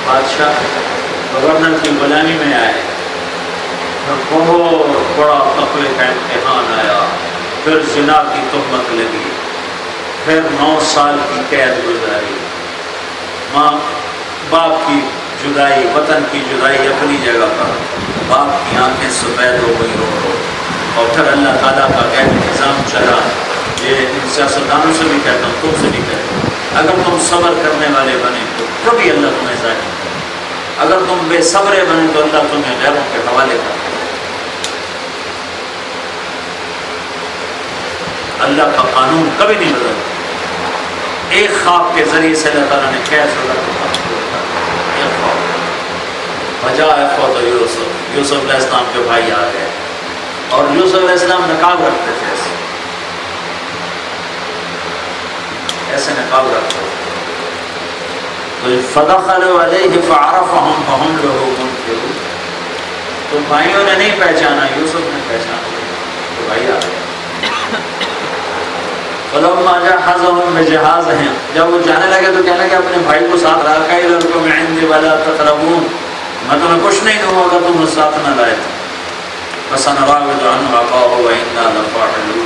بادشاہ گورنر کی غلامی میں آئے. بہت بڑا قتل کا امتحان آیا. پھر زنا کی تہمت لگی. پھر 9 سال کی قید گزاری. ماں باپ کی جدائی وطن کی جدائی اپنی جگہ پر. باپ کی آنکھیں سفید ہو گئی رو. اور پھر اللہ تعالیٰ کا غیر نظام چلا. یہ ان سیاستدانوں سے بھی کہتا ہوں تم سے بھی کہتا ہوں اگر تم صبر کرنے والے بنے تو کبھی اللہ تمہیں ظاہر کرے. اگر تم بے صبرے بنے تو اللہ تمہیں غیروں کے حوالے کرے. اللہ کا قانون کبھی نہیں بدلتا. ایک خواب کے ذریعے سے اللہ تعالیٰ نے کیسے وجہ اخوت یوسف علیہ السلام کے بھائی آ گئے اور یوسف علیہ السلام نقاب رکھتے تھے. ایسے نقاب رکھتے تھے. فدخلوا علیہ فعرفهم فهم له منکرون. تو بھائیوں نے نہیں پہچانا, یوسف نے پہچانا تو بھائی آ گئے. فلما جهزهم بجهازهم, جب وہ جانے لگے تو کہنے لگے اپنے بھائی کو ساتھ رکھا ہے لڑکوں میں عندي ولا تقربون, میں تمہیں کچھ نہیں دوں اگر تم ساتھ نہ لائے. فسنراود عنه أخاه وإنا لفاعلون.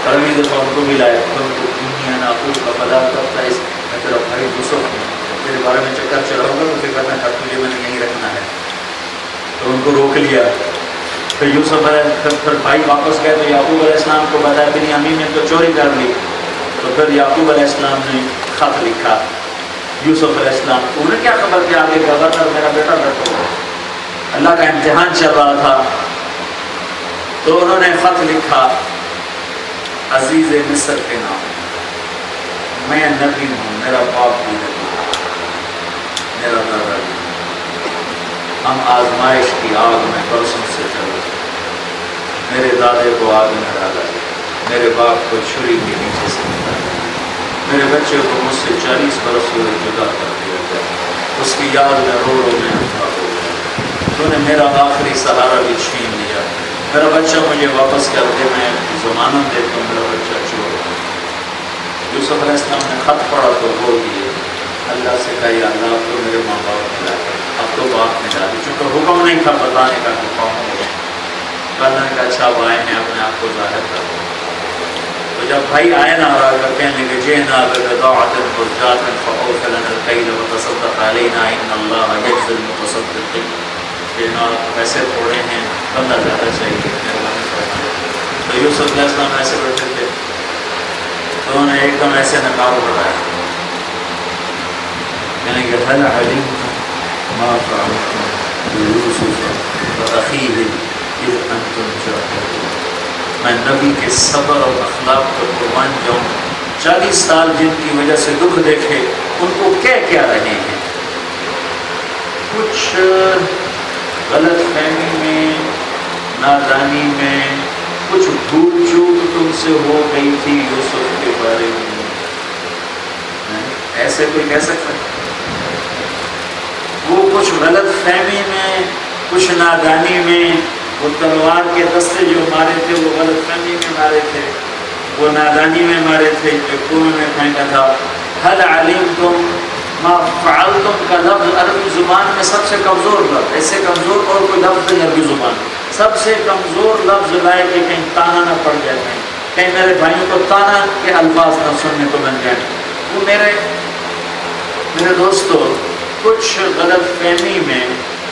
اگلی دفعہ ان کو بھی لائے. تم کو دنیا نہ اقول کا فلا تبتئس, میں تیرا بھائی یوسف تیرے بارے میں چکر چلاؤں گا تو فکر نہ کر, تجھے میں نے یہیں رکھنا ہے. تو ان کو روک لیا. پھر یوسف پھر بھائی واپس گئے تو یعقوب علیہ السلام کو بتایا بنیامین نے تو چوری کر لی. تو پھر یعقوب علیہ السلام نے خط لکھا یوسف علیہ السلام کو. انہیں کیا خبر کہ آگے گورنر میرا بیٹا بیٹھا ہوا, اللہ کا امتحان چل رہا تھا. تو انہوں نے خط لکھا عزیز مصر کے نام, میں نبی ہوں, میرا باپ بھی نبی, میرا دادا بھی. ہم آزمائش کی آگ میں برسوں سے چلے. میرے دادے کو آگ میں ڈالا, میرے باپ کو چھری کے نیچے سے نکالا, میرے بچے کو مجھ سے 40 برس ہوئے جدا کر دیا گیا. اس کی یاد میں رو میں اٹھا ہو گیا. تو نے میرا آخری سہارا بھی چھین لیا. میرا بچہ مجھے واپس کر دے, میں ضمانت دیتا ہوں میرا بچہ چور. یوسف علیہ السلام نے خط پڑھا تو بول دیے اللہ سے کہا یا اللہ اب تو میرے ماں باپ ملا ہے، اب تو باپ میں ڈالی، چونکہ حکم نہیں تھا بتانے کا کہ قوم ہو گیا۔ اللہ نے کہا اچھا اب آئے ہیں اپنے آپ کو ظاہر کر دو۔ تو جب بھائی آئے نا اور آ کر کہنے لگے جئنا ببضاعۃ مزجاۃ فأوف لنا الکیل وتصدق علینا ان اللہ یجزی المتصدقین، جناب پیسے تھوڑے ہیں بندہ زیادہ چاہیے، مہربانی فرمائیں۔ تو یوسف علیہ السلام ایسے بیٹھے تھے تو انہوں نے ایک دم ایسے نقاب بڑھایا، کہنے کہ هل علمتم ما فعلتم بيوسف وأخيه إذ أنتم جاهلون۔ میں نبی کے صبر اور اخلاق پر قربان جاؤں، 40 سال جن کی وجہ سے دکھ دیکھے ان کو کیا رہے ہیں، کچھ غلط فہمی میں، نادانی میں، کچھ بھول چوک تم سے ہو گئی تھی یوسف کے بارے میں، ایسے کوئی کہہ سکتا ہے؟ وہ کچھ غلط فہمی میں، کچھ نادانی میں، وہ تلوار کے دستے جو مارے تھے وہ غلط فہمی میں مارے تھے، وہ نادانی میں مارے تھے، جو کنویں میں پھینکا تھا۔ هل علمتم ما فعلتم کا لفظ عربی زبان میں سب سے کمزور لفظ، ایسے کمزور اور کوئی لفظ نہیں عربی زبان، سب سے کمزور لفظ لائے کہ کہیں تانا نہ پڑ جائے، کہیں میرے بھائیوں کو تانا کے الفاظ نہ سننے کو مل جائیں۔ وہ میرے دوستو، کچھ غلط فہمی میں،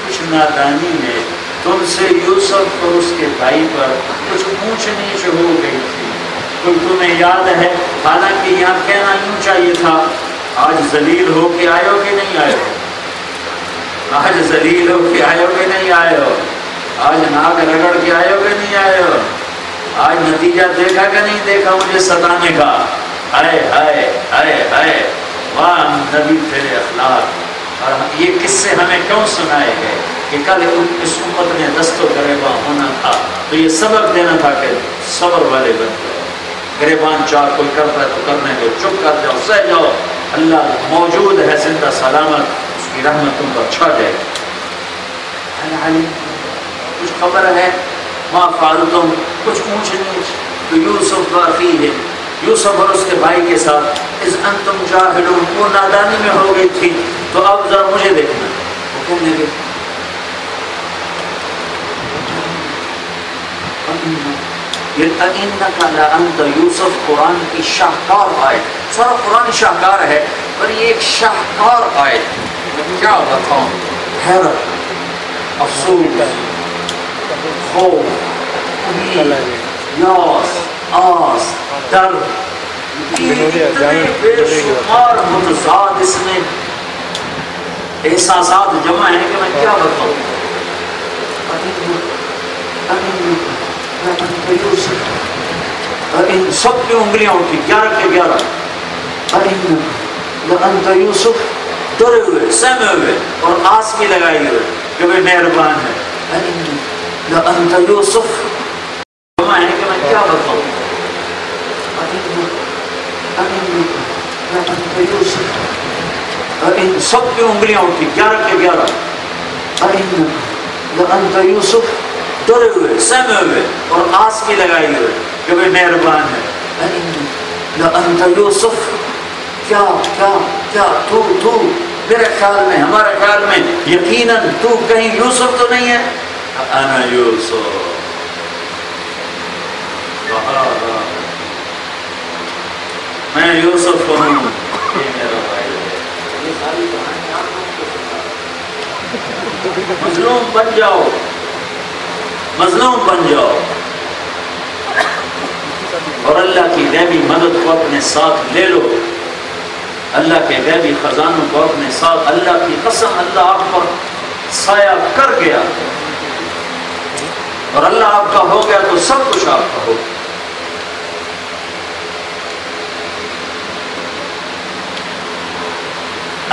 کچھ نادانی میں تم سے یوسف اور اس کے بھائی پر کچھ اونچ نیچ ہو گئی تھی، کوئی تمہیں یاد ہے؟ حالانکہ یہاں کہنا یوں چاہیے تھا آج ذلیل ہو کے آئے ہو کہ نہیں آئے ہو، آج ذلیل ہو کے آئے ہو کہ نہیں آئے ہو، آج ناک رگڑ کے آئے ہو کہ نہیں آئے ہو، آج نتیجہ دیکھا کہ نہیں دیکھا مجھے ستانے کا، ہائے ہائے ہائے ہائے، واہ نبی تیرے اخلاق۔ اور یہ قصے ہمیں کیوں سنائے گئے کہ کل اس امت نے دست و گریباں ہونا تھا، تو یہ سبق دینا تھا کہ صبر والے بن جاؤ، گریبان چار کوئی کرتا ہے تو کرنے دو، چپ کر جاؤ، سہ جاؤ، اللہ موجود ہے زندہ سلامت، اس کی رحمت تم پر چھا جائے۔ کچھ خبر ہے ما فعلتم، کچھ اونچ نیچ، تو یوسف واقعی ہے، یوسف اور اس کے بھائی کے ساتھ اذ انتم جاہلون، وہ نادانی میں ہو گئی تھی۔ تو اب ذرا مجھے دیکھنا، وہ کہنے لگے یہ اِنَّكَ لَأَنْتَ یوسف قرآن کی شاہکار آیت، سارا قرآن شاہکار ہے پر یہ ایک شاہکار آیت، کیا بتاؤں، حیرت، افسوس، خوف، امید، یاس، آس، درد، اتنے بے شمار متضاد اس میں احساسات جمع ہیں کہ میں کیا بتاؤں۔ ان سب کی انگلیاں اٹھی، 11 کے 11، لأنت یوسف، ڈرے ہوئے، سہمے ہوئے اور آس بھی لگائی ہوئے کہ وہ مہربان ہے، لأنت یوسف، جمع ہے کہ میں کیا بتاؤں، ان سب کی انگلیاں اٹھی، 11 کے 11، لأنت یوسف، ڈرے ہوئے، سہمے ہوئے اور آس بھی لگائی ہوئے کہ وہ مہربان ہے، لأنت یوسف، کیا کیا کیا تو میرے خیال میں، ہمارے خیال میں یقیناً تو کہیں یوسف تو نہیں ہے، انا یوسف، میں یوسف ہوں، یہ میرا بھائی ہے۔ یہ ساری کہانی آپ لوگوں کو سنا، مظلوم بن جاؤ، مظلوم بن جاؤ، اور اللہ کی غیبی مدد کو اپنے ساتھ لے لو، اللہ کے غیبی خزانوں کو اپنے ساتھ، اللہ کی قسم اللہ آپ پر سایہ کر گیا، اور اللہ آپ کا ہو گیا تو سب کچھ آپ کا ہو۔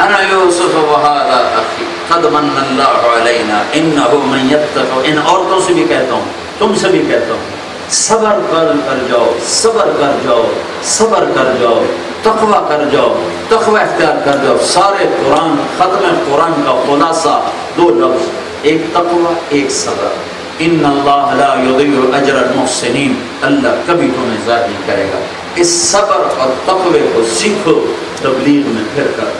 انا یوسف وہذا اخی قد من اللہ علینا انہ من یتق، ان عورتوں سے بھی کہتا ہوں، تم سے بھی کہتا ہوں، صبر کر جاؤ، صبر کر جاؤ، صبر کر جاؤ، تقوی کر جاؤ، تقوی اختیار کر جاؤ۔ سارے قرآن، ختم قرآن کا خلاصہ 2 لفظ، ایک تقوی، ایک صبر، ان اللہ لا یضیع اجر المحسنین، اللہ کبھی تمہیں ضائع نہیں کرے گا۔ اس صبر اور تقوی کو سیکھو تبلیغ میں پھر کر۔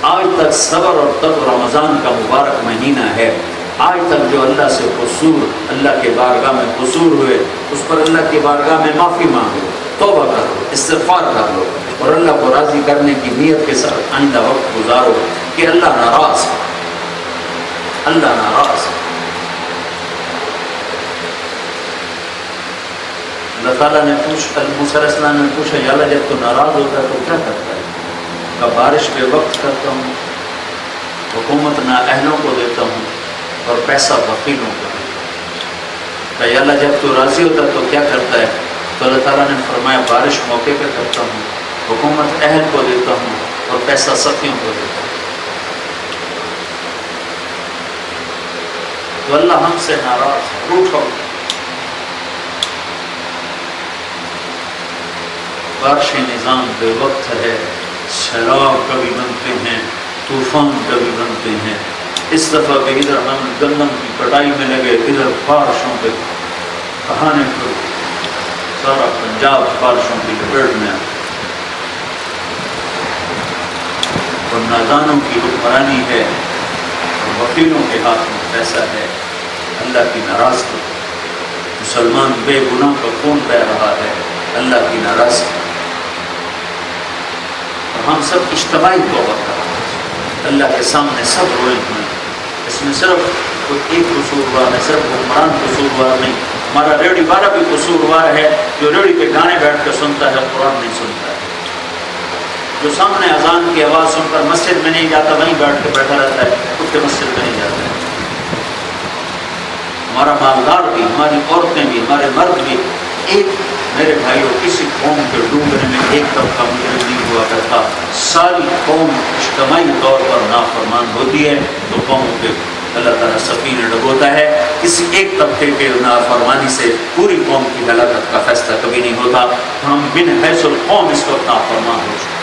آج تک صبر اور تقوی رمضان کا مبارک مہینہ ہے، آج تک جو اللہ سے قصور، اللہ کے بارگاہ میں قصور ہوئے، اس پر اللہ کی بارگاہ میں معافی مانگو، توبہ کرو، استغفار کر لو، اور اللہ کو راضی کرنے کی نیت کے ساتھ آئندہ وقت گزارو کہ اللہ ناراض ہے، اللہ ناراض ہے۔ اللہ تعالیٰ نے موسیٰ علیہ السلام نے پوچھا، یا اللہ جب تو ناراض ہوتا ہے تو کیا کرتا ہے؟ کہ بارش بے وقت کرتا ہوں، حکومت نااہلوں کو دیتا ہوں، اور پیسہ وکیلوں کو دیتا ہوں۔ کہ یا اللہ جب تو راضی ہوتا ہے تو کیا کرتا ہے؟ تو اللہ تعالیٰ نے فرمایا بارش موقع پہ کرتا ہوں، حکومت اہل کو دیتا ہوں، اور پیسہ سخیوں کو دیتا ہوں۔ تو اللہ ہم سے ناراض ہے، روٹھو۔ بارشی نظام بے وقت ہے، سیلاب کبھی بنتے ہیں، طوفان کبھی بنتے ہیں۔ اس دفعہ بھی ادھر ہم گندم کی کٹائی میں لگے، ادھر بارشوں پہ کہانے کو سارا پنجاب بارشوں کی لپیٹ میں، اور نادانوں کی حکمرانی ہے، اور وکیلوں کے ہاتھ میں پیسہ ہے۔ اللہ کی ناراضگی، مسلمان بے گناہ کا خون بہہ رہا ہے، اللہ کی ناراضگی۔ ہم سب اجتماعی توبہ کریں، اللہ کے سامنے سب روئے ہوئے۔ اس میں صرف کوئی ایک قصوروار ہے، صرف حکمران قصوروار نہیں، ہمارا ریڈیو والا بھی قصوروار ہے، جو ریڈیو پہ گانے بیٹھ کے سنتا ہے، قرآن نہیں سنتا ہے، جو سامنے اذان کی آواز سن کر مسجد میں نہیں جاتا، وہیں بیٹھ کے بیٹھا رہتا ہے، خود کے مسجد میں نہیں جاتا ہے۔ ہمارا مالدار بھی، ہماری عورتیں بھی، ہمارے مرد بھی، ایک میرے بھائیوں کسی قوم کے ڈوبنے میں ایک طبقہ مجرم نہیں ہوا کرتا، ساری قوم اجتماعی طور پر نافرمان ہوتی ہے تو قوموں کے اللہ تعالیٰ سفینے ڈبوتا ہے۔ کسی ایک طبقے کے نافرمانی سے پوری قوم کی ہلاکت کا فیصلہ کبھی نہیں ہوتا۔ ہم بن حیث القوم اس وقت نافرمان ہو چکے،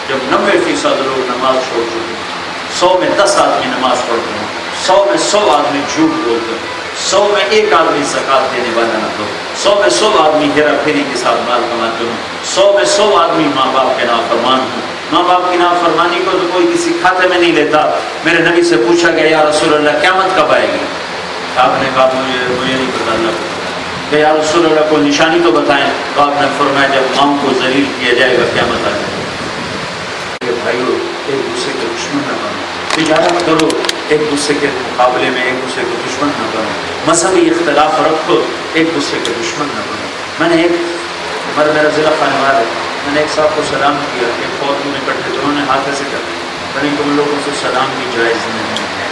جب 90% لوگ نماز چھوڑ چکے، 100 میں 10 آدمی نماز پڑھتے ہیں، 100 میں 100 آدمی جھوٹ بولتے ہیں، 100 میں 1 آدمی زکوٰۃ دینے والا نہ ہو، 100 میں 100 آدمی ہیرا پھیری کے ساتھ مال کماتے ہوں، 100 میں 100 آدمی ماں باپ کے نافرمان ہوں۔ ماں باپ کی نافرمانی کو تو کوئی کسی کھاتے میں نہیں لیتا۔ میرے نبی سے پوچھا گیا یا رسول اللہ قیامت کب آئے گی؟ آپ نے کہا مجھے نہیں پتا، اللہ کو پتا۔ کہ یا رسول اللہ کو نشانی تو بتائیں، تو آپ نے فرمایا جب ماں کو ذلیل کیا جائے گا قیامت آ جائے گی۔ بھائیو ایک دوسرے کے دشمن نہ بنو، تجارت کرو ایک دوسرے کے مقابلے میں ایک دوسرے کے دشمن نہ بنو، مذہبی اختلاف رکھو ایک دوسرے کے دشمن نہ بنو۔ میں نے میرا ضلع خانوار ہے، میں نے ایک صاحب کو سلام کیا، ایک فوج میں اکٹھے تھے، انہوں نے ہاتھ ایسے کر بڑی کہ ان لوگوں سے سلام بھی جائز نہیں ہے۔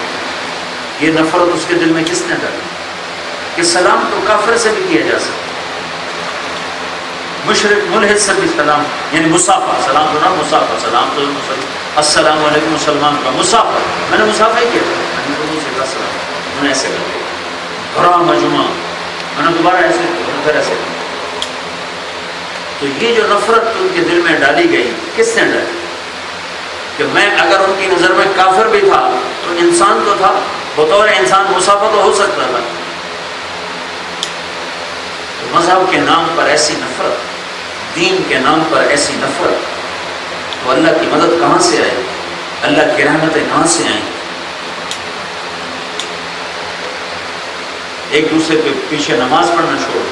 یہ نفرت اس کے دل میں کس نے ڈالی کہ سلام تو کافر سے بھی کیا جا سکتا، مشرک ملحد سے بھی سلام، یعنی مسافہ، سلام تو نہ مسافہ، سلام تو السلام علیکم مسلمان کا مسافہ، میں نے مسافہ ہی کیا تھا، میں نے تو سے کہا سلام، میں نے ایسے کر دیا، بڑا مجمع، میں نے دوبارہ ایسے کیا، پھر ایسے کیا۔ تو یہ جو نفرت ان کے دل میں ڈالی گئی کس نے ڈالی؟ کہ میں اگر ان کی نظر میں کافر بھی تھا تو انسان تو تھا، بطور انسان مسافہ تو ہو سکتا تھا۔ تو مذہب کے نام پر ایسی نفرت، دین کے نام پر ایسی نفرت، تو اللہ کی مدد کہاں سے آئی؟ اللہ کی رحمتیں کہاں سے آئیں؟ ایک دوسرے کے پیچھے نماز پڑھنا چھوڑ،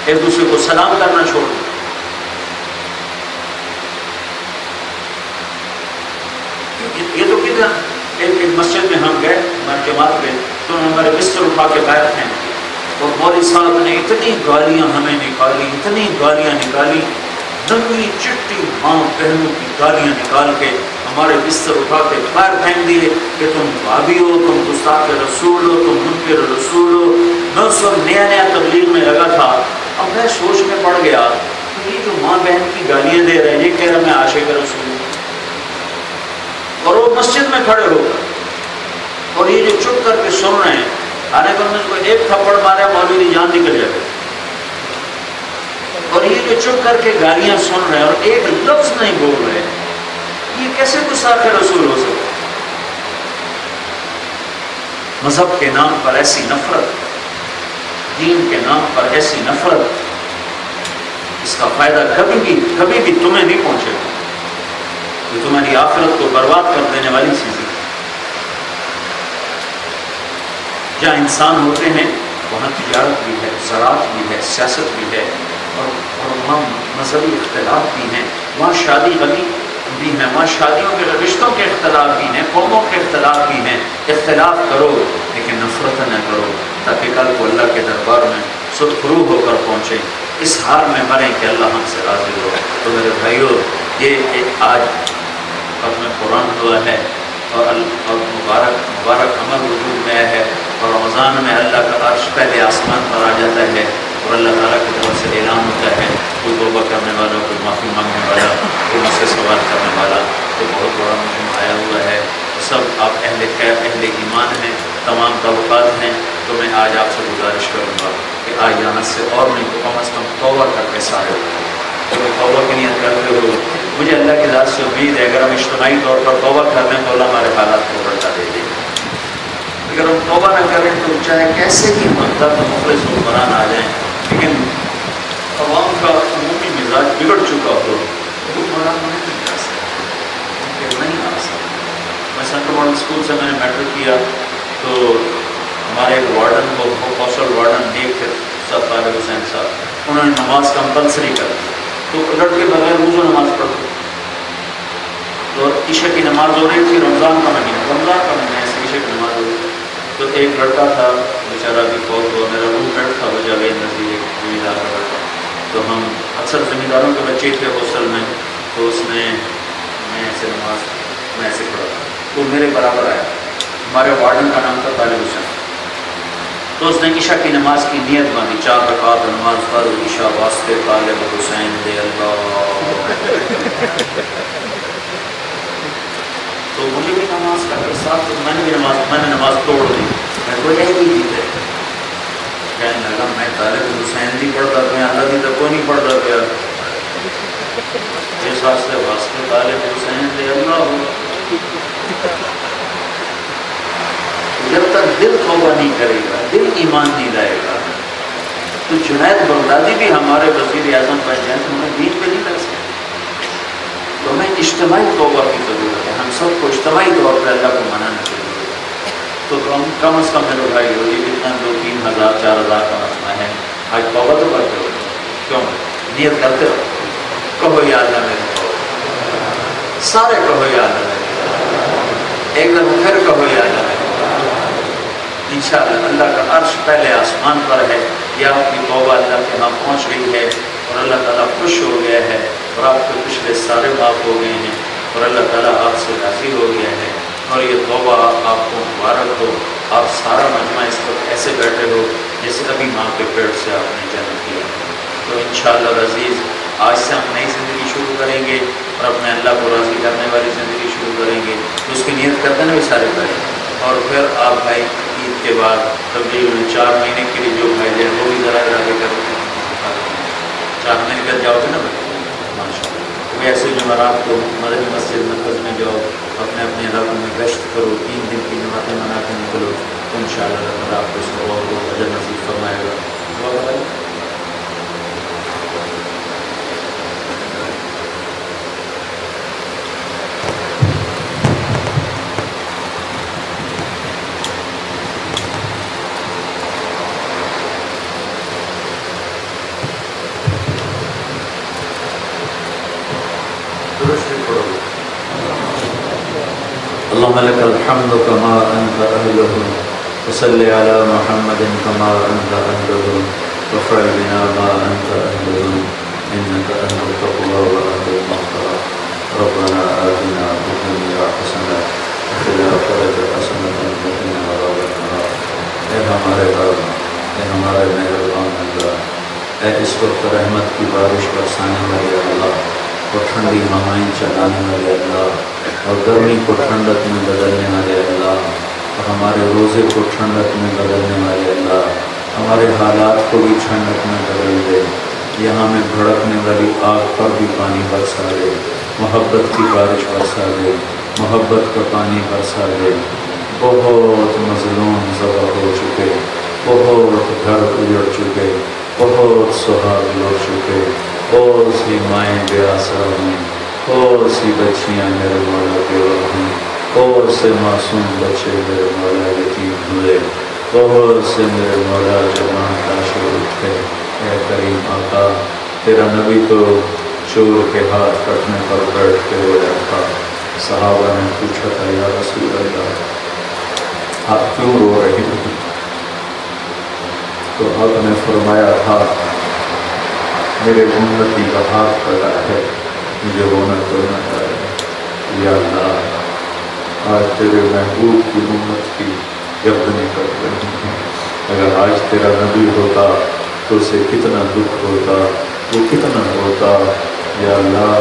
ایک دوسرے کو سلام کرنا چھوڑ۔ یہ تو کتنا ایک مسجد میں ہم گئے، ہماری جماعت گئے، تو انہوں نے ہمارے بستر اٹھا کے باہر پھینک دیا، اور مولوی صاحب نے اتنی گالیاں ہمیں نکالی، اتنی گالیاں نکالی، ننگی چٹی ماں بہنوں کی گالیاں نکال کے ہمارے بستر اٹھا کے باہر پھینک دیے کہ تم بھابی ہو، تم گستاخ رسول ہو، تم منکر رسول ہو۔ میں اس وقت نیا تبلیغ میں لگا تھا، اب میں سوچ میں پڑ گیا کہ یہ جو ماں بہن کی گالیاں دے رہے ہیں، یہ کہہ رہا میں عاشق رسول ہوں، اور وہ مسجد میں کھڑے ہو کر، اور یہ جو چپ کر کے سن رہے ہیں، آنے پر میں کو ایک تھپڑ مارا مولوی کی جان نکل جائے، اور یہ جو چپ کر کے گالیاں سن رہے ہیں اور ایک لفظ نہیں بول رہے، یہ کیسے گستاخ رسول ہو سکتا؟ مذہب کے نام پر ایسی نفرت، دین کے نام پر ایسی نفرت، اس کا فائدہ کبھی بھی تمہیں نہیں پہنچے گا، یہ تمہاری آخرت کو برباد کر دینے والی چیزیں۔ جہاں انسان ہوتے ہیں وہاں تجارت بھی ہے، زراعت بھی ہے، سیاست بھی ہے، اور وہاں مذہبی اختلاف بھی ہیں، وہاں شادی غنی بھی ہیں، وہاں شادیوں کے رشتوں کے اختلاف بھی ہیں، قوموں کے اختلاف بھی ہیں۔ اختلاف کرو لیکن نفرت نہ کرو، تاکہ کل کو اللہ کے دربار میں سرخرو ہو کر پہنچے، اس حال میں مریں کہ اللہ ہم سے راضی ہو۔ تو میرے بھائیو، یہ آج ختم قرآن ہوا ہے اور مبارک عمل وجود میں ہے، اور رمضان میں اللہ کا عرش پہلے آسمان پر آ جاتا ہے اور اللہ تعالیٰ کی طرف سے اعلان ہوتا ہے، کوئی توبہ کرنے والا، کوئی معافی مانگنے والا، کوئی مجھ سے سوال کرنے والا، تو بہت بڑا مجمع آیا ہوا ہے۔ سب آپ اہل خیر، اہل ایمان ہیں، تمام طبقات ہیں، تو میں آج آپ سے گزارش کروں گا کہ آج یہاں سے اور نہیں تو کم از کم توبہ کر کے سارے توبہ کی نیت کرتے ہو۔ مجھے اللہ کی ذات سے امید ہے اگر ہم اجتماعی طور پر توبہ کر لیں تو اللہ ہمارے حالات کو بڑھا دے دے۔ اگر ہم توبہ نہ کریں تو چاہے کیسے ہی مقدس مخلص حکمران آ جائیں، لیکن عوام کا عمومی مزاج بگڑ چکا ہو تو حکمران نہیں جا سکتا، نہیں آ سکتا۔ میں سینٹرل ماڈل اسکول سے میں نے میٹرک کیا تو ہمارے ایک وارڈن کو کوسل وارڈن نیک تھے سر طالب حسین صاحب، انہوں نے نماز کمپلسری کر دی، تو لڑکے بغیر روزو نماز پڑھتے، تو عشاء کی نماز ہو رہی تھی، رمضان کا مہینہ ایسے عشاء کی نماز ہو رہی تھی، تو ایک لڑکا تھا بیچارہ بھی بہت ہوا، میرا روم میٹ تھا وہ جاوید نظیر، ایک زمیندار کا لڑکا، تو ہم اکثر زمینداروں کے بچے تھے ہاسٹل میں، تو اس نے میں ایسے پڑھا تو میرے برابر آیا، ہمارے وارڈن کا نام تھا طالب حسین، تو اس نے عشاء کی نماز کی نیت باندھی، 4 رکعت نماز فرض عشاء واسطے طالب حسین دے اللہ، تو مجھے بھی نماز کا احساس، میں نے نماز توڑ دی، میں کو یہی کی تھی، کہنے لگا میں طالب حسین نہیں پڑھتا پیا، اللہ دی تو کوئی نہیں پڑھتا پیا، اس واسطے طالب حسین دے اللہ۔ جب تک دل توبہ نہیں کرے گا، دل ایمان نہیں لائے گا، تو جنید بغدادی بھی ہمارے وزیر اعظم بن جائیں تو ہمیں دین پہ نہیں لگ سکتے۔ تو ہمیں اجتماعی توبہ کی ضرورت ہے، ہم سب کو اجتماعی طور پہ اللہ کو منانے کی ضرورت ہے۔ تو کم از کم میرے بھائی ہو، یہ کتنا 2-3 ہزار 4 ہزار کا مجمع ہے، آج توبہ تو کرتے ہو، کیوں نیت کرتے ہو، کہو یا اللہ میرے توبہ، سارے کہو یا اللہ میرے توبہ، ایک دفعہ پھر کہو یا اللہ میرے توبہ، انشاءاللہ اللہ کا عرش پہلے آسمان پر ہے، یا آپ کی توبہ اللہ کے ہاں پہنچ گئی ہے اور اللہ تعالیٰ خوش ہو گیا ہے اور آپ کے پچھلے سارے معاف ہو گئے ہیں اور اللہ تعالیٰ آپ سے راضی ہو گیا ہے، اور یہ توبہ آپ کو مبارک ہو۔ آپ سارا مجمع اس وقت ایسے بیٹھے ہو جیسے ابھی ماں کے پیٹ سے آپ نے جنم کیا، تو انشاءاللہ العزیز آج سے ہم نئی زندگی شروع کریں گے اور اپنے اللہ کو راضی کرنے والی زندگی شروع کریں گے، تو اس کی نیت کرتے ہیں بھی سارے کریں، اور پھر آپ بھائی عید کے بعد تبدیل میں 4 مہینے کے لیے جو بھائی جائے وہ بھی ذرا آگے کر 4 مہینے کر جاؤ گے نا بھائی ماشاء اللہ، ایسے جمعرات کو مدنی مسجد مرکز میں جاؤ، اپنے اپنے علاقوں میں گشت کرو، 3 دن کی جماعتیں منا کے نکلو، تو ان شاء اللہ تعالیٰ آپ کو اس کو اور اجر نصیب فرمائے گا۔ دعا بتائیں۔ اللهم لك الحمد كما أنت أهله، وصل على محمد كما أنت أهله، وافعل بنا ما أنت أهله، إنك أهل التقوى وأهل المغفرة. ربنا آتنا في الدنيا حسنة وفي الآخرة حسنة وقنا عذاب النار۔ اے ہمارے رب، اے ہمارے مہربان اللہ، اے اس وقت رحمت کی بارش برسانے والے اللہ، اور ٹھنڈی ہوائیں چلانے والے اللہ، اور گرمی کو ٹھنڈک میں بدلنے والے اللہ، اور ہمارے روزے کو ٹھنڈک میں بدلنے والے اللہ، ہمارے حالات کو بھی ٹھنڈک میں بدل دے، یہاں میں بھڑکنے والی آگ پر بھی پانی برسا دے، محبت کی بارش برسا دے، محبت کا پانی برسا دے۔ بہت مظلوم ذبح ہو چکے، بہت گھر اجڑ چکے، بہت سہاگ لوٹ چکے، بہت سی مائیں بے آسرا ہیں، بہت سی بچیاں میرے مولا بیوہ ہیں، بہت سے معصوم بچے میرے مولا یتیم ہوئے، بہت سے میرے مولا جوان لاشیں اٹھے۔ اے کریم آقا، تیرا نبی تو چور کے ہاتھ کٹنے پر بیٹھ کے رویا تھا۔ صحابہ نے پوچھا تھا یا رسول اللہ آپ کیوں رو رہے ہیں؟ تو آپ نے فرمایا تھا میرے امتی کا ہاتھ کٹا ہے، مجھے رونا تو نہ آئے۔ یا اللہ، آج تیرے محبوب کی امت کی گردنیں کٹ رہی ہیں، اگر آج تیرا نبی ہوتا تو اسے کتنا دکھ ہوتا، وہ کتنا ہوتا۔ یا اللہ،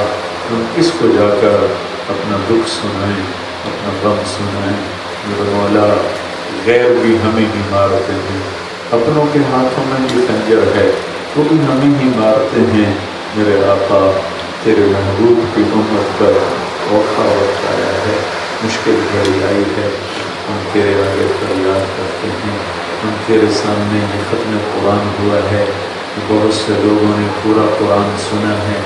ہم کس کو جا کر اپنا دکھ سنائیں، اپنا غم سنائیں؟ میرے مولا، غیر بھی ہمیں ہی مارتے ہیں، اپنوں کے ہاتھوں میں بھی خنجر ہے، وہ بھی ہمیں ہی مارتے ہیں۔ میرے آقا، تیرے محبوب کی امت پر اوکھا وقت آیا ہے، مشکل گھڑی آئی ہے، ہم تیرے آگے فریاد کرتے ہیں۔ ہم تیرے سامنے یہ ختم قرآن ہوا ہے، بہت سے لوگوں نے پورا قرآن سنا ہے،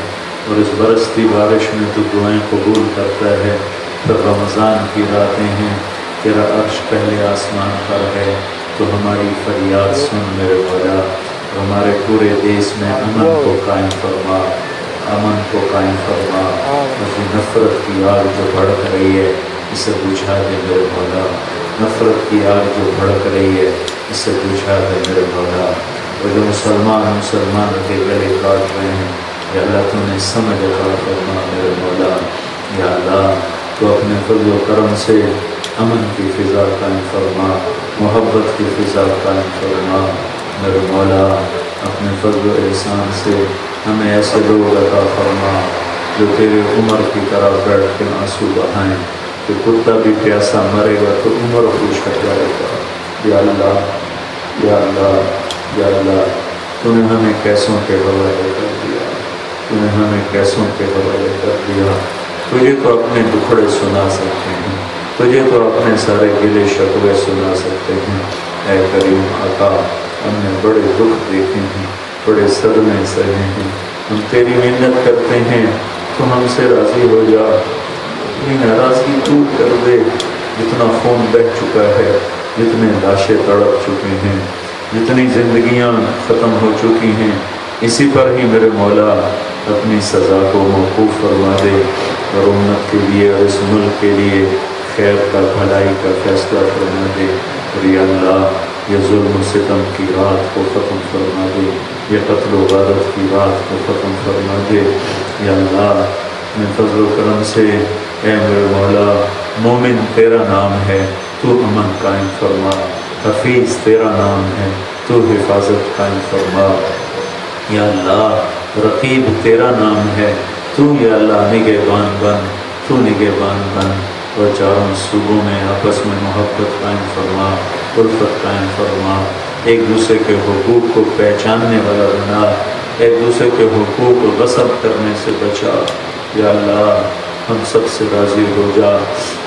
اور اس برستی بارش میں تو دعائیں قبول کرتا ہے۔ پھر رمضان کی راتیں ہیں، تیرا عرش پہلے آسمان پر ہے، تو ہماری فریاد سن میرے مولا۔ ہمارے پورے دیش میں امن کو قائم فرما، امن کو قائم فرما، اور یہ نفرت کی آگ جو بھڑک رہی ہے اسے بجھا دے میرے مولا۔ نفرت کی آگ جو بھڑک رہی ہے اسے بجھا دے میرے مولا۔ اور جو مسلمان کے گلے کاٹ رہے ہیں، یا اللہ تو نے سمجھ عطا فرما میرے مولا۔ یا اللہ، تو اپنے فضل و کرم سے امن کی فضا قائم فرما، محبت کی فضا قائم فرما میرے مولا۔ اپنے فضل و احسان سے ہمیں ایسے لوگ عطا فرما جو تیرے عمر کی طرح بیٹھ کے آنسو بہائیں، کہ کتا بھی پیاسا مرے گا تو عمر خوش ہو جائے گا۔ یا اللہ، یا اللہ، یا اللہ، تو نے ہمیں کیسوں کے حوالے کر دیا، تو نے ہمیں کیسوں کے حوالے کر دیا۔ تجھے تو اپنے دکھڑے سنا سکتے ہیں، تجھے تو اپنے سارے گلے شکوے سنا سکتے ہیں۔ اے کریم آقا، ہم نے بڑے دکھ دیکھے ہیں، بڑے صدمے سہے ہیں، ہم تیری محنت کرتے ہیں تو ہم سے راضی ہو جا، اپنی ناراضگی دور کر دے۔ جتنا خون بہہ چکا ہے، جتنے لاشیں تڑپ چکے ہیں، جتنی زندگیاں ختم ہو چکی ہیں، اسی پر ہی میرے مولا اپنی سزا کو موقوف فرما دے، اور امت کے لیے اور اس ملک کے لیے خیر کا، بھلائی کا فیصلہ فرما دے۔ اور یا اللہ، یہ ظلم و ستم کی رات کو ختم فرما دے، یہ قتل و غارت کی رات کو ختم فرما دے۔ یا اللہ، اپنے فضل و کرم سے اے میرے مولا، مومن تیرا نام ہے، تو امن قائم فرما، حفیظ تیرا نام ہے، تو حفاظت قائم فرما۔ یا اللہ، رقیب تیرا نام ہے، تو یا اللہ نگہبان بن، تو نگہبان بن، اور چاروں صوبوں میں آپس میں محبت قائم فرما، الفت قائم فرما، ایک دوسرے کے حقوق کو پہچاننے والا بنا، ایک دوسرے کے حقوق کو غصب کرنے سے بچا۔ یا اللہ، ہم سب سے راضی ہو جا،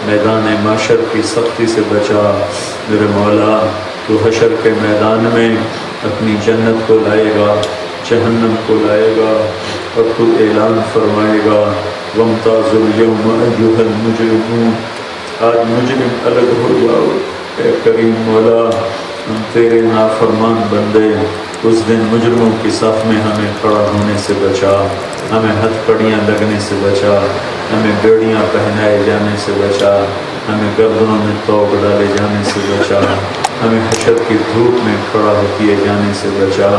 میدان محشر کی سختی سے بچا میرے مولا۔ تو حشر کے میدان میں اپنی جنت کو لائے گا، جہنم کو لائے گا، اور تو اعلان فرمائے گا وَامْتَازُوا الْيَوْمَ أَيُّهَا الْمُجْرِمُونَ، آج مجرم الگ ہو جاؤ۔ اے کریم مولا، ہم تیرے نافرمان بندے، اس دن مجرموں کی صف میں ہمیں کھڑا ہونے سے بچا، ہمیں ہتھ کڑیاں لگنے سے بچا، ہمیں بیڑیاں پہنائے جانے سے بچا، ہمیں گردنوں میں توق ڈالے جانے سے بچا، ہمیں حشر کی دھوپ میں کھڑا کیے جانے سے بچا،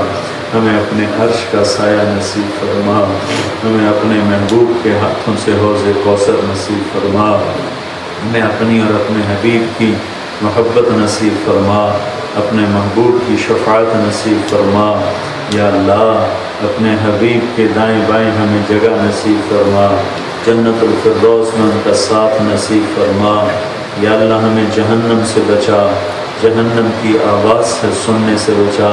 ہمیں اپنے عرش کا سایہ نصیب فرما، ہمیں اپنے محبوب کے ہاتھوں سے حوض کوثر نصیب فرما، ہمیں اپنی اور اپنے حبیب کی محبت نصیب فرما، اپنے محبوب کی شفاعت نصیب فرما۔ یا اللہ، اپنے حبیب کے دائیں بائیں ہمیں جگہ نصیب فرما، جنت الفردوس میں ان کا ساتھ نصیب فرما۔ یا اللہ، ہمیں جہنم سے بچا، جہنم کی آواز سے سننے سے بچا،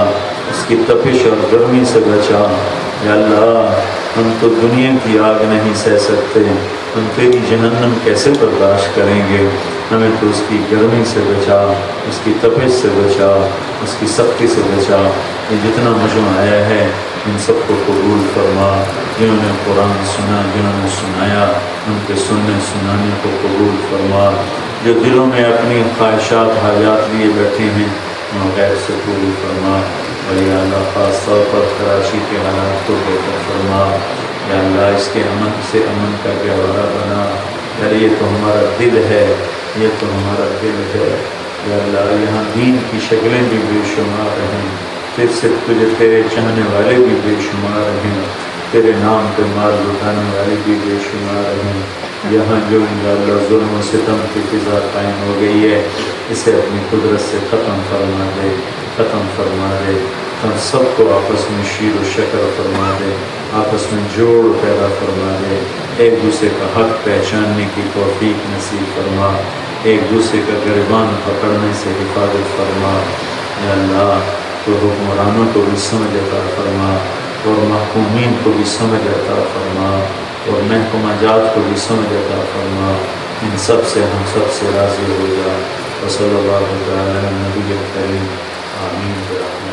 اس کی تپش اور گرمی سے بچا۔ یا اللہ، ہم تو دنیا کی آگ نہیں سہ سکتے، ہم تیری جہنم کیسے برداشت کریں گے؟ ہمیں تو اس کی گرمی سے بچا، اس کی تپش سے بچا، اس کی سختی سے بچا۔ یہ جتنا مجمع آیا ہے ان سب کو قبول فرما، جنہوں نے قرآن سنا، جنہوں نے سنایا، ان کے سننے سنانے کو قبول فرما۔ جو دلوں میں اپنی خواہشات حاجات لیے بیٹھے ہیں ان غیر سے پوری فرما۔ اور یا اللہ خاص طور پر کراچی کے حالات کو بہتر فرما۔ یا اللہ اس کے امن سے امن کا گہوارہ بنا۔ یار یہ تو ہمارا دل ہے، یہ تو ہمارا دل ہے۔ یا اللہ یہاں دین کی شکلیں بھی بے شمار ہیں، پھر صرف تجھے تیرے چاہنے والے بھی بے شمار ہیں، تیرے نام پہ مال لٹانے والے بھی بے شمار ہیں۔ یہاں جو یا اللہ ظلم و ستم کی فضا قائم ہو گئی ہے اسے اپنی قدرت سے ختم فرما دے، ختم فرما دے۔ ہم سب کو آپس میں شیر و شکر فرما دے، آپس میں جوڑ پیدا فرما دے، ایک دوسرے کا حق پہچاننے کی توفیق نصیب فرما، ایک دوسرے کا گریبان پکڑنے سے حفاظت فرما۔ یا اللہ تو حکمرانوں کو بھی سمجھ عطا فرما اور محکومین کو بھی سمجھ عطا فرما اور محکمہ جات کو بھی سمجھ عطا فرما۔ ان سب سے ہم سب سے راضی ہو جا۔ وصلی اللہ تعالی علی نبی کریم، آمین برحمتہ۔